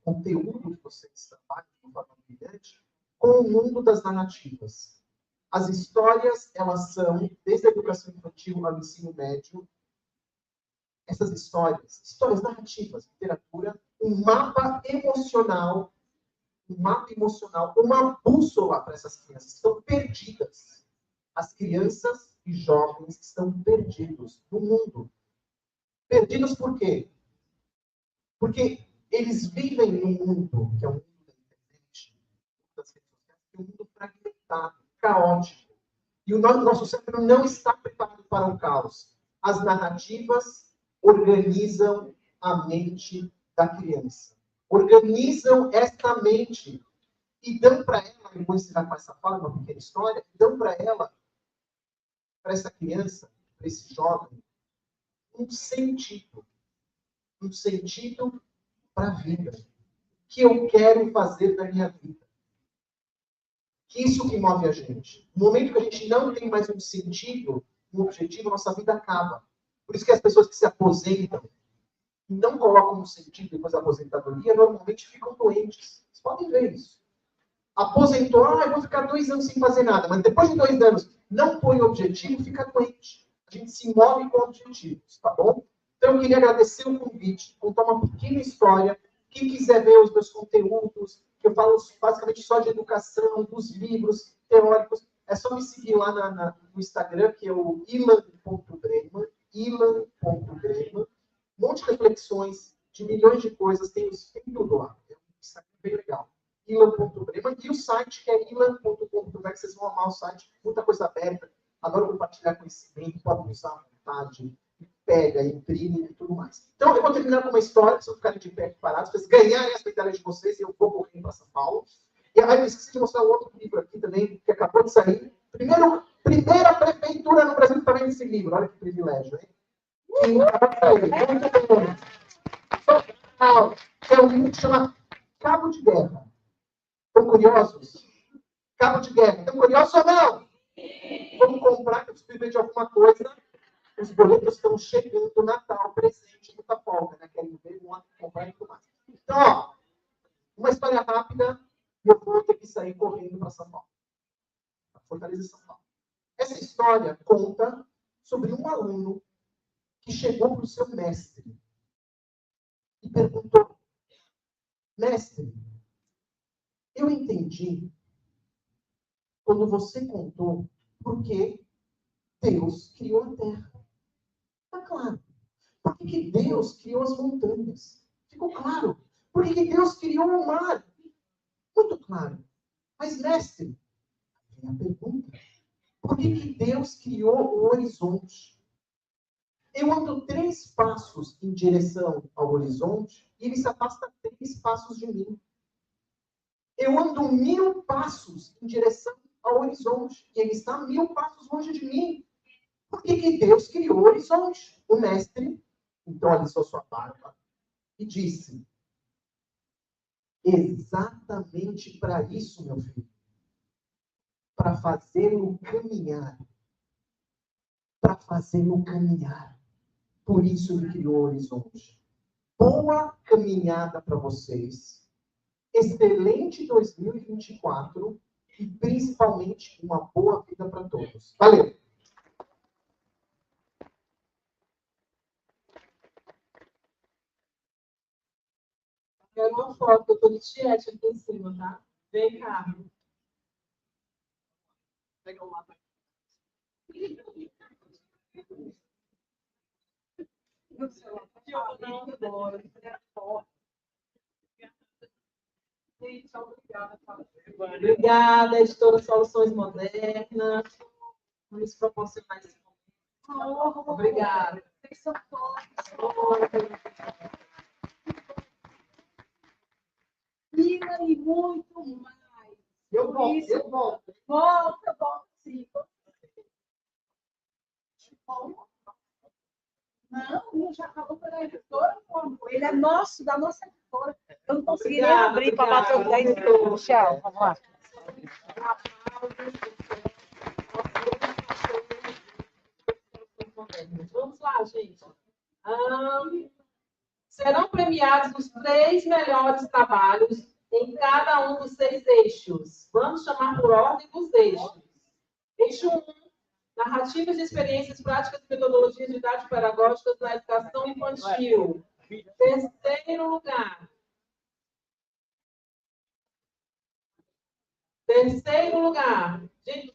conteúdo que vocês trabalham de uma forma brilhante, com o mundo das narrativas. As histórias, elas são, desde a educação infantil ao ensino médio, essas histórias narrativas, literatura, um mapa emocional, uma bússola para essas crianças que estão perdidas. As crianças e jovens estão perdidos no mundo. Perdidos por quê? Porque eles vivem num mundo, que é um mundo da internet, das redes sociais, que é um mundo fragmentado, caótico. E o nosso cérebro não está preparado para o caos. As narrativas organizam a mente da criança. Organizam esta mente e dão para ela, eu vou ensinar com essa fala, uma pequena história, dão para ela, para essa criança, para esse jovem, um sentido para a vida. O que eu quero fazer da minha vida? Que isso que move a gente. No momento que a gente não tem mais um sentido, um objetivo, nossa vida acaba. Por isso que as pessoas que se aposentam e não colocam um sentido depois da aposentadoria, normalmente ficam doentes. Vocês podem ver isso. Aposentou, eu vou ficar 2 anos sem fazer nada. Mas depois de 2 anos, não põe objetivo, fica doente. A gente se move com objetivos, tá bom? Então, eu queria agradecer o convite, contar uma pequena história. Quem quiser ver os meus conteúdos, que eu falo basicamente só de educação, dos livros teóricos, é só me seguir lá no Instagram, que é o ilan.breman, ilan.breman. Um monte de reflexões, de milhões de coisas, tem tudo lá. É um Instagram bem legal. ilan.breman. E o site, que é ilan.com.br, vocês vão amar o site, muita coisa aberta. Adoro compartilhar conhecimento, podem usar à vontade. Pega, imprime e tudo mais. Então, eu vou terminar com uma história, para vocês ficarem de pé parados, para vocês ganharem as medalhas de vocês, e eu vou correndo para São Paulo. E aí, eu esqueci de mostrar um outro livro aqui também, que acabou de sair. Primeira prefeitura no Brasil que está vendo esse livro. Olha que privilégio, hein? E acabou de sair. Muito bom. É um livro que chama Cabo de Guerra. Estão curiosos? Cabo de Guerra. Estão curiosos ou não? Vamos comprar, que eu preciso ver de alguma coisa. Os boletos estão chegando, Natal, presente, muita folga, né? Querem ver, vão comprar e tudo mais. Então, ó, uma história rápida, e eu vou ter que sair correndo para São Paulo. Fortaleza de São Paulo. Essa história conta sobre um aluno que chegou para o seu mestre e perguntou: mestre, eu entendi quando você contou por que Deus criou a Terra. Está claro. Por que Deus criou as montanhas? Ficou claro. Por que Deus criou o mar? Muito claro. Mas, mestre, vem a pergunta. Por que Deus criou o horizonte? Eu ando 3 passos em direção ao horizonte e ele se afasta 3 passos de mim. Eu ando 1000 passos em direção ao horizonte e ele está 1000 passos longe de mim. Por que Deus criou o horizonte? O mestre, então, alisou sua barba e disse: exatamente para isso, meu filho. Para fazê-lo caminhar. Para fazê-lo caminhar. Por isso ele criou o horizonte. Boa caminhada para vocês. Excelente 2024 e principalmente uma boa vida para todos. Valeu! Quero uma foto, eu estou de tiete aqui em cima, tá? Vem cá. Pega um lado. Obrigada, editora Soluções Modernas, por nos proporcionar esse momento. Obrigada. E muito mais. Eu volto. Volta, sim. Não já acabou pela editora, ele é nosso, da nossa editora. Eu não consegui nem abrir para bater o 10 minutos. Tchau, vamos lá. Vamos lá, gente. Serão premiados os 3 melhores trabalhos em cada um dos 6 eixos. Vamos chamar por ordem dos eixos. Eixo 1, narrativas de experiências práticas e metodologias didático-pedagógicas na educação infantil. Terceiro lugar. Gente,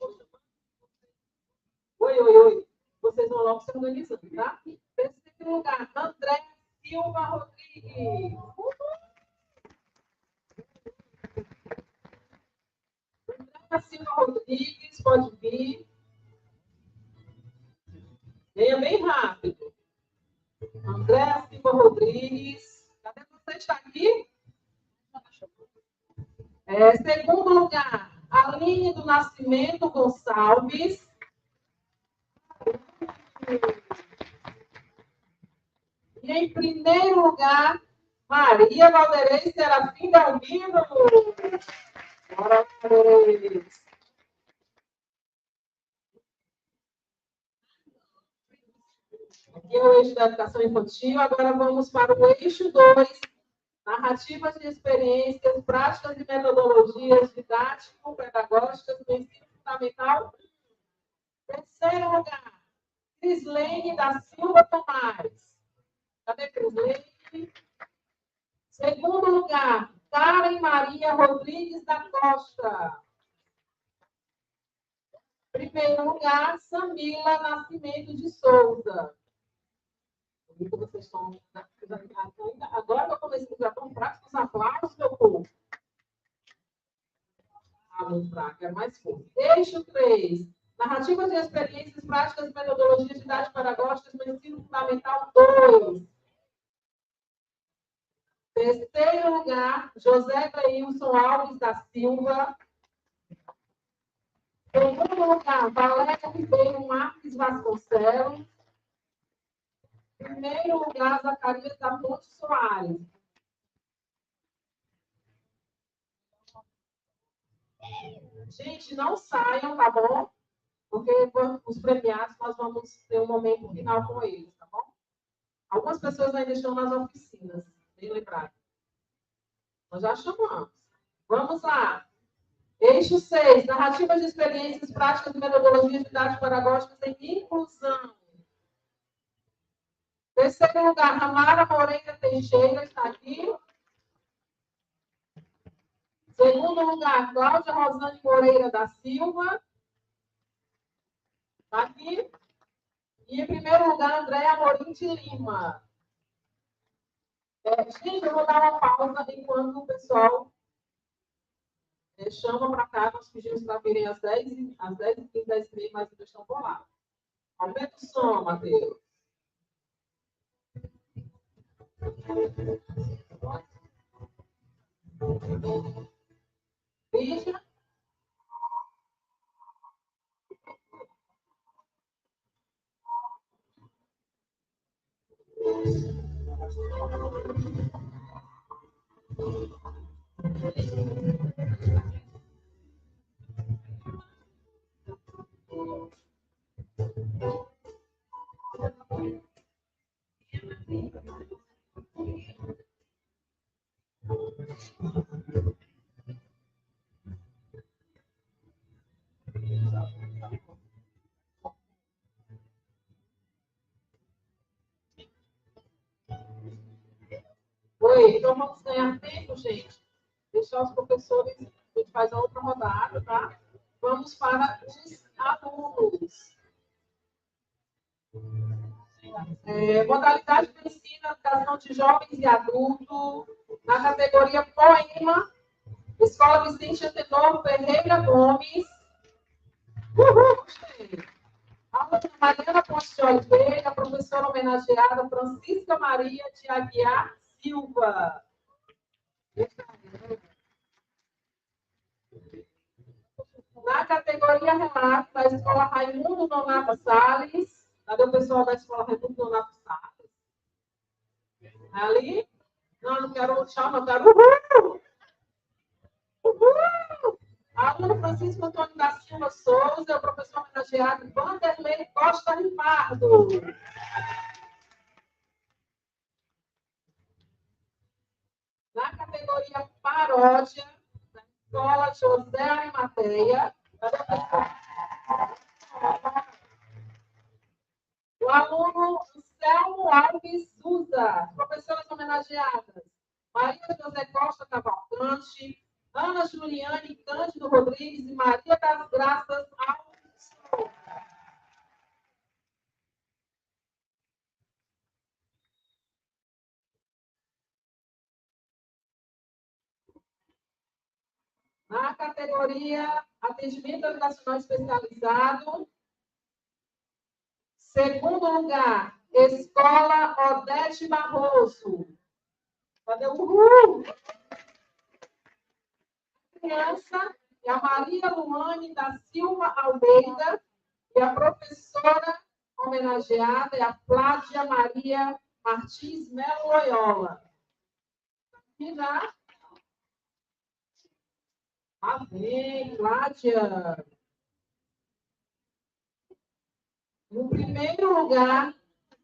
oi. Vocês vão logo se organizando, tá? Terceiro lugar, André Silva Rodrigues. André Silva Rodrigues, pode vir. Venha bem rápido. André Silva Rodrigues. Cadê você? Está aqui? Segundo lugar, Aline do Nascimento Gonçalves. E em primeiro lugar, Maria Valderez Serafim Dalmino. Parabéns. Aqui é o eixo da educação infantil. Agora vamos para o eixo 2, narrativas de experiências, práticas e metodologias didático-pedagógicas do ensino fundamental. Terceiro lugar, Crislene da Silva Tomás. Cadê Crislene? Segundo lugar, Karen Maria Rodrigues da Costa. Primeiro lugar, Samila Nascimento de Souza. Vocês estão... Agora que eu comecei a tão práticos, os aplausos, meu povo. Vamos para cá, mais força. Eixo 3. Narrativas de experiências práticas e metodologias didático-pedagógicas no ensino fundamental 2. Terceiro lugar, José Cleilson Alves da Silva. Segundo lugar, Valéria Ribeiro Marques Vasconcelos. Primeiro lugar, Zacarias da Ponte Soares. Gente, não saiam, tá bom? Porque os premiados nós vamos ter um momento final com eles, tá bom? Algumas pessoas ainda estão nas oficinas, bem lembrado. Nós já chamamos. Vamos lá. Eixo 6, narrativas de experiências práticas e metodologias didático-pedagógicas em inclusão. Terceiro lugar, Ramara Moreira Teixeira está aqui. Segundo lugar, Cláudia Rosane Moreira da Silva. Está aqui. E em primeiro lugar, Andréa Amorim de Lima. Gente, eu vou dar uma pausa enquanto o pessoal chama para cá. Nós pedimos para virem às 10h15, 10h30, mas ainda estão por lá. Aumenta o som, Matheus. Lígia. Oi, então vamos ganhar tempo, gente. Deixar os professores, a gente faz a outra rodada, tá? Vamos para os alunos. Modalidade de ensino, educação de jovens e adultos, na categoria Poema, Escola Vicente Antenor Ferreira Gomes. Uhul, gostei. Aluna Mariana Ponte de Oliveira, professora homenageada Francisca Maria de Aguiar Silva. Na categoria Relato, da Escola Raimundo Nonato Salles. Cadê o pessoal da Escola Raimundo Nonato Salles? Ali? Não, não quero tchau, não quero. Uhul! Uhul! Aluno Francisco Antônio da Silva Souza, o professor homenageado Vanderlei Costa Ripardo. Na categoria Paródia, da Escola José Arimateia, o aluno Anselmo Alves Souza, professoras homenageadas Maria José Costa Cavalcante, Ana Juliane Cândido Rodrigues e Maria das Graças Alves. Na categoria Atendimento Educacional Especializado, segundo lugar, Escola Odete Barroso. Cadê o Uhul? Criança é a Maria Luane da Silva Almeida e a professora homenageada é a Flávia Maria Martins Melo Loyola. E já? Amém, Flávia. No primeiro lugar,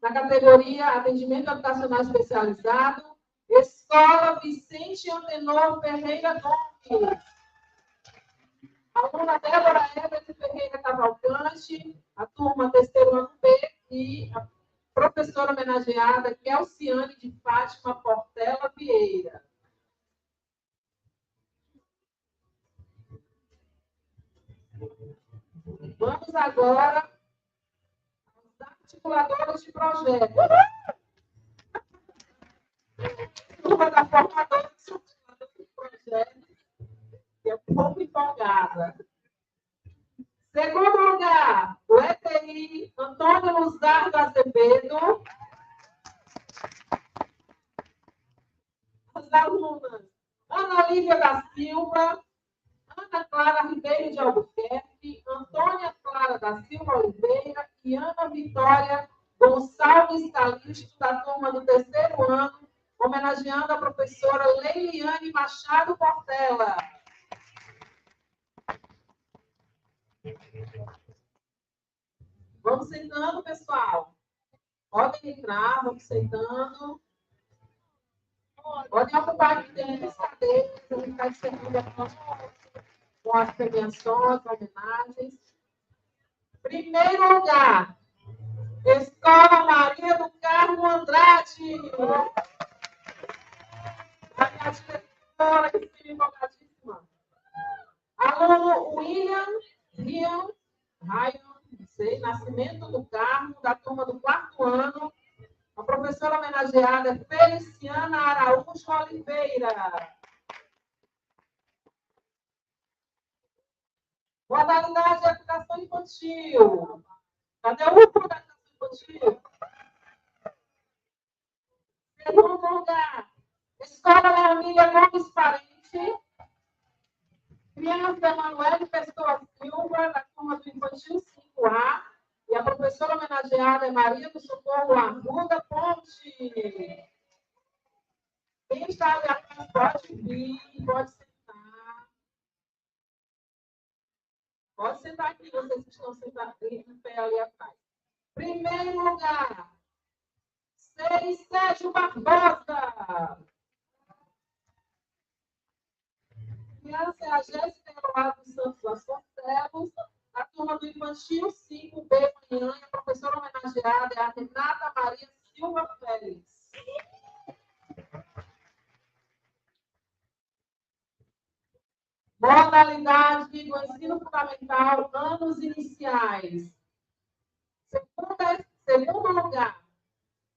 na categoria Atendimento Educacional Especializado, Escola Vicente Antenor Ferreira Gomes. A aluna Débora Everett Ferreira Cavalcante, a turma terceiro ano B, e a professora homenageada Kelciane de Fátima Portela Vieira. Vamos agora aos articuladores de projeto. Turma da formadora dos articuladores de projeto, que é um pouco empolgada. Segundo lugar, o ETI Antônio Luzardo Azevedo. As alunas Ana Lívia da Silva, Ana Clara Ribeiro de Albuquerque, Antônia Clara da Silva Oliveira e Ana Vitória Gonçalves Calixto, da turma do terceiro ano, homenageando a professora Leiliane Machado Portela. Vamos sentando, pessoal. Podem entrar, vamos sentando. Podem ocupar aqui dentro das cadeiras, a gente vai servindo com as premiações, homenagens. Primeiro lugar, Escola Maria do Carmo Andrade. A minha diretora, que fica empolgadíssima. Aluno William Ryan, não sei, Nascimento do Carmo, da turma do quarto ano. A professora homenageada é Feliciana Araújo Oliveira. Modalidade de educação infantil. Cadê o grupo da educação infantil? Segundo lugar, Escola Leomília Gomes Parente. Criança Emanuele Pessoa Silva, da turma do Infantil 5A. E a professora homenageada é Maria do Socorro Arruda Ponte. Quem está ali atrás pode vir, pode sentar. Pode sentar aqui, vocês que estão sentados em pé ali atrás. Primeiro lugar, Sérgio Barbosa. Criança é a Jéssica Eloá dos Santos Vasconcelos, a turma do Infantil 5B manhã, e a professora homenageada é a Renata Maria Silva Félix. Modalidade do ensino fundamental, anos iniciais. Segundo lugar,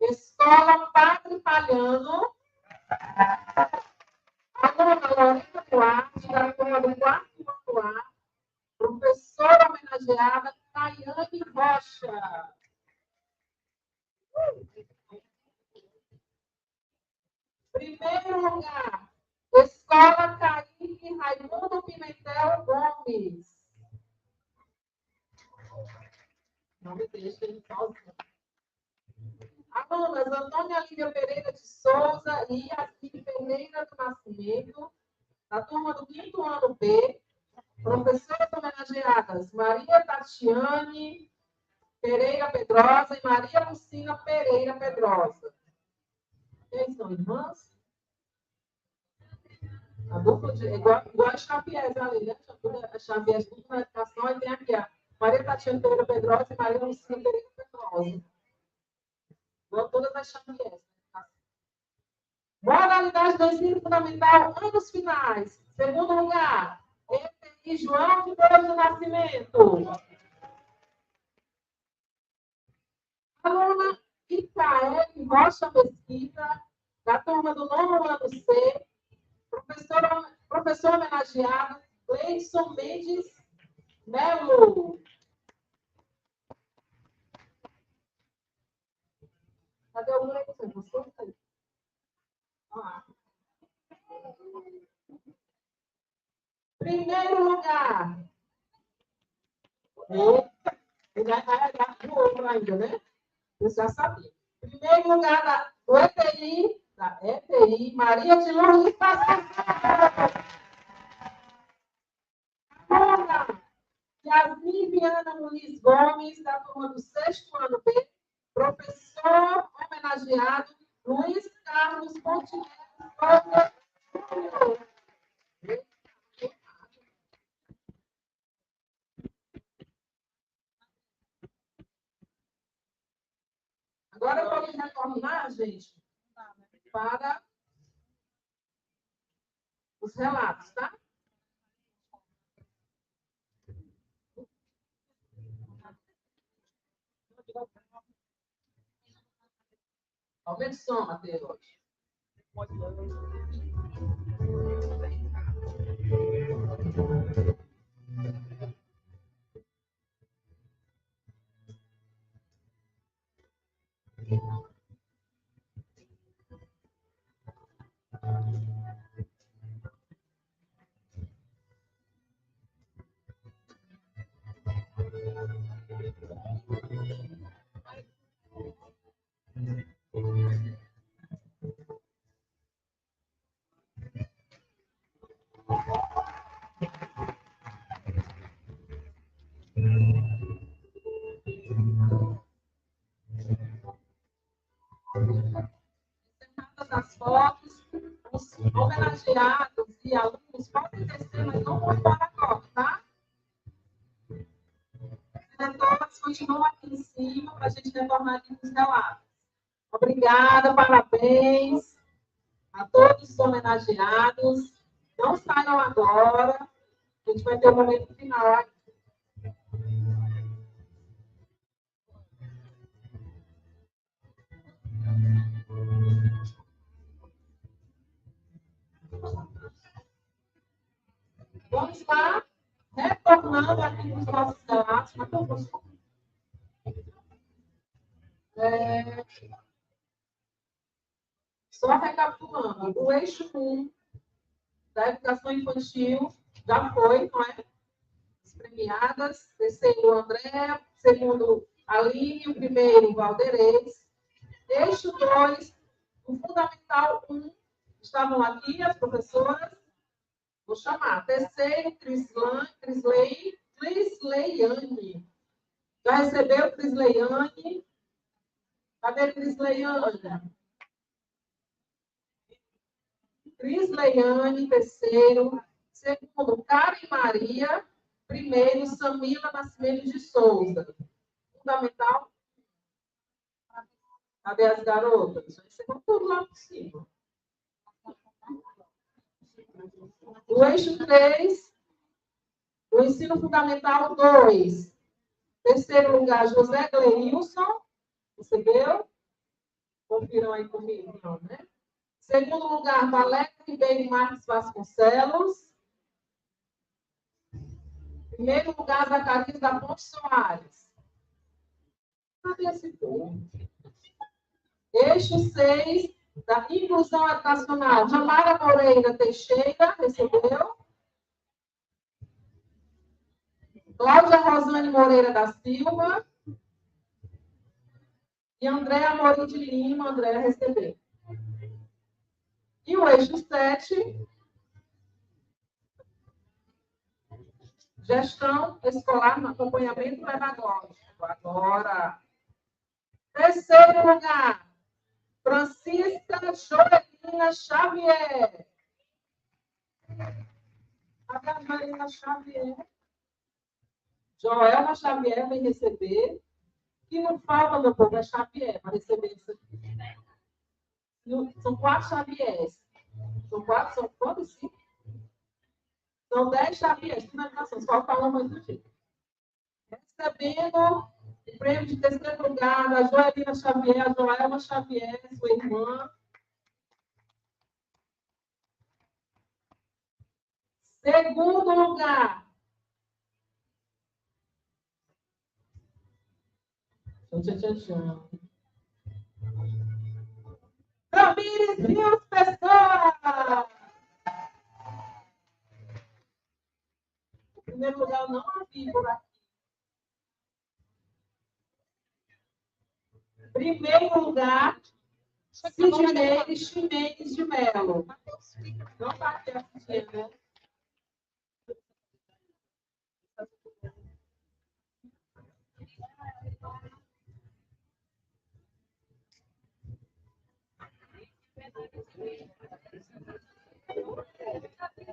Escola Padre Palhano. A dona Lorena Duarte, da turma do quarto ano A, professora homenageada, Tayane Rocha. Primeiro lugar, Escola Caíque Raimundo Pimentel Gomes. Não me deixe ele sozinho. Alunas Antônia Lívia Pereira de Souza e Yasmin Pereira do Nascimento, da turma do 5º ano B, professoras homenageadas Maria Tatiane Pereira Pedrosa e Maria Lucina Pereira Pedrosa. Quem são irmãs? A dupla de, igual a Xavier ali, né? A Xavier tudo na educação, e tem aqui a Maria Tatiane Pereira Pedrosa e Maria Lucina Pereira Pedrosa. Igual todas as Xavier. Modalidade do ensino fundamental, anos finais. Segundo lugar, ETI João de Deus do Nascimento. Aluna Itaeli Rocha Mesquita, da turma do 9º ano C, professor homenageado, Leidson Mendes Melo. Cadê o Leidson? Você? Primeiro lugar. Ele vai outro ainda, né? Você já sabia. Primeiro lugar do ETI, Maria de Lourdes Vasconcelos. Yasmin Viana Muniz Gomes, da turma do 6º ano B, professor homenageado Luiz Carlos Montenegro. Agora eu vou retornar, gente, para os relatos, tá? Aumente o som, Matheus. As fotos, os homenageados e alunos podem descer, mas não vão embora agora, tá? Os diretores continuam aqui em cima para a gente retornar aqui nos relatos. Obrigada, parabéns a todos os homenageados. Não saiam agora, a gente vai ter um momento final aqui. Vamos lá, retornando aqui nos nossos relatos. Só recapitulando, o eixo 1 da educação infantil já foi, não é? As premiadas, terceiro André, segundo Aline, o primeiro Valderez. Eixo 2, o fundamental 1, estavam aqui as professoras, vou chamar, terceiro Crisleiane. Já recebeu Crisleiane? Cadê Crisleiane? Crisleiane, terceiro. Segundo, Karen Maria. Primeiro, Samila Nascimento de Souza. Fundamental. Cadê as garotas? Você vai tudo lá por cima. O eixo 3, o ensino fundamental 2. Terceiro lugar, José Gleilson. Recebeu? Confiram aí comigo, não, né? Segundo lugar, Valério Ribeiro Marques Vasconcelos. Primeiro lugar, Zacarias da Ponte Soares. Cadê esse povo? Eixo 6, da inclusão educacional, Jamara Moreira Teixeira, recebeu. Cláudia Rosane Moreira da Silva. E André Amorim de Lima, André recebeu. E o eixo 7, gestão escolar no acompanhamento pedagógico. Agora, terceiro lugar, Francisca Joelina Xavier. Cadê a Joelina Xavier? Joelma Xavier vem receber. Que não falta, meu povo, é Xavier para receber isso aqui. São 4 Xaviers. São quantos? 5? São 10 Xaviers. Falta uma mais do dia. Recebendo o prêmio de terceiro lugar da Joelina Xavier, a Joelma Xavier, sua irmã. Segundo lugar. Tchau. Tamires Rios Pessoa. Em primeiro lugar, eu não a vi por aqui. Primeiro lugar, Sidney Ximenes de Mello. Não está aqui a tia, né?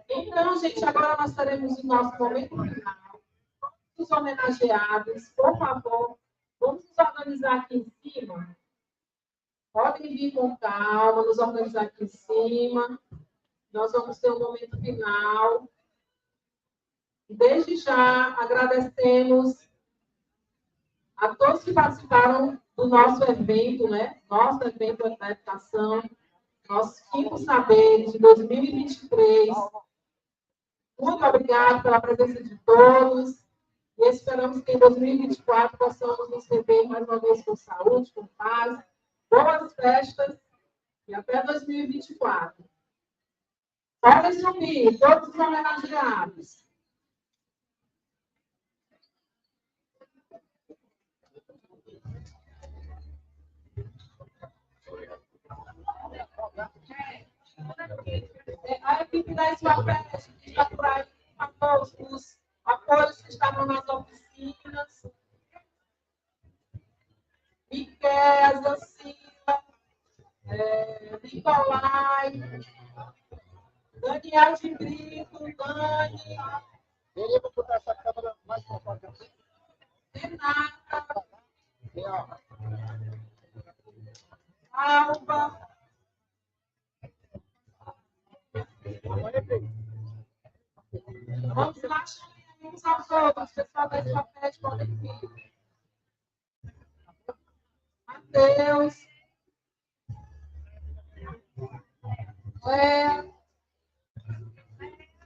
Então, gente, agora nós teremos o nosso momento final. Os homenageados, por favor, vamos nos organizar aqui em cima. Podem vir com calma, nos organizar aqui em cima. Nós vamos ter um momento final. Desde já, agradecemos a todos que participaram do nosso evento, né? Nosso evento da educação, nossos 5 saberes de 2023. Muito obrigada pela presença de todos. E esperamos que em 2024 possamos nos rever mais uma vez com saúde, com paz, boas festas e até 2024. Podem subir, todos os homenageados. A equipe da Esfapeste que está por aí, a todos os apoios que estavam nas oficinas. Miqueza, Cila, Nicolai, Daniel de Brito, Dani. Eu vou botar essa câmera mais para fora. Renata. Alba. Vamos lá, chamemos aos outros. Pessoal da Esfapeste, podem vir. Matheus.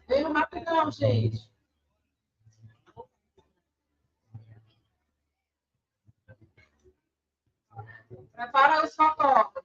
Veio rapidão, gente. Prepara os fotógrafos.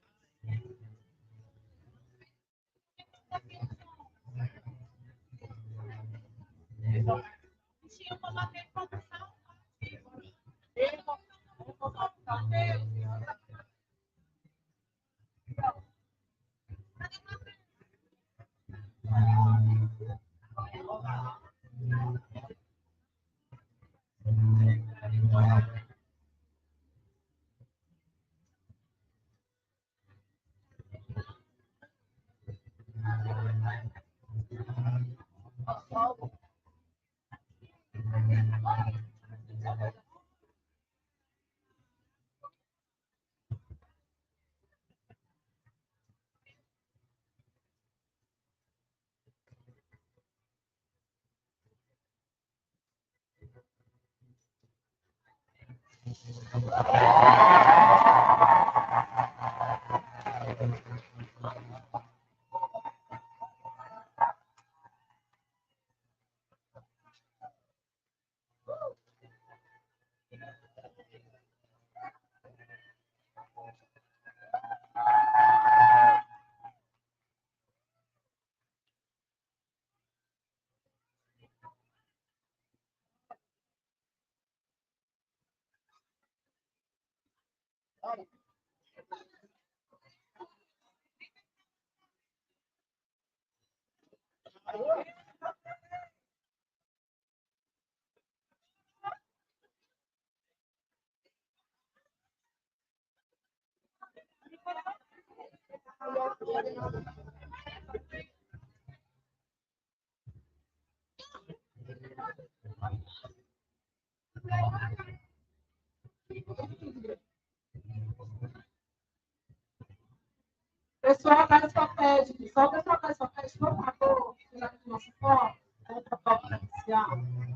Pessoal da Escopédia, só o pessoal da Escopédia, por favor, tirar aqui nossa foto, para o protocolo inicial.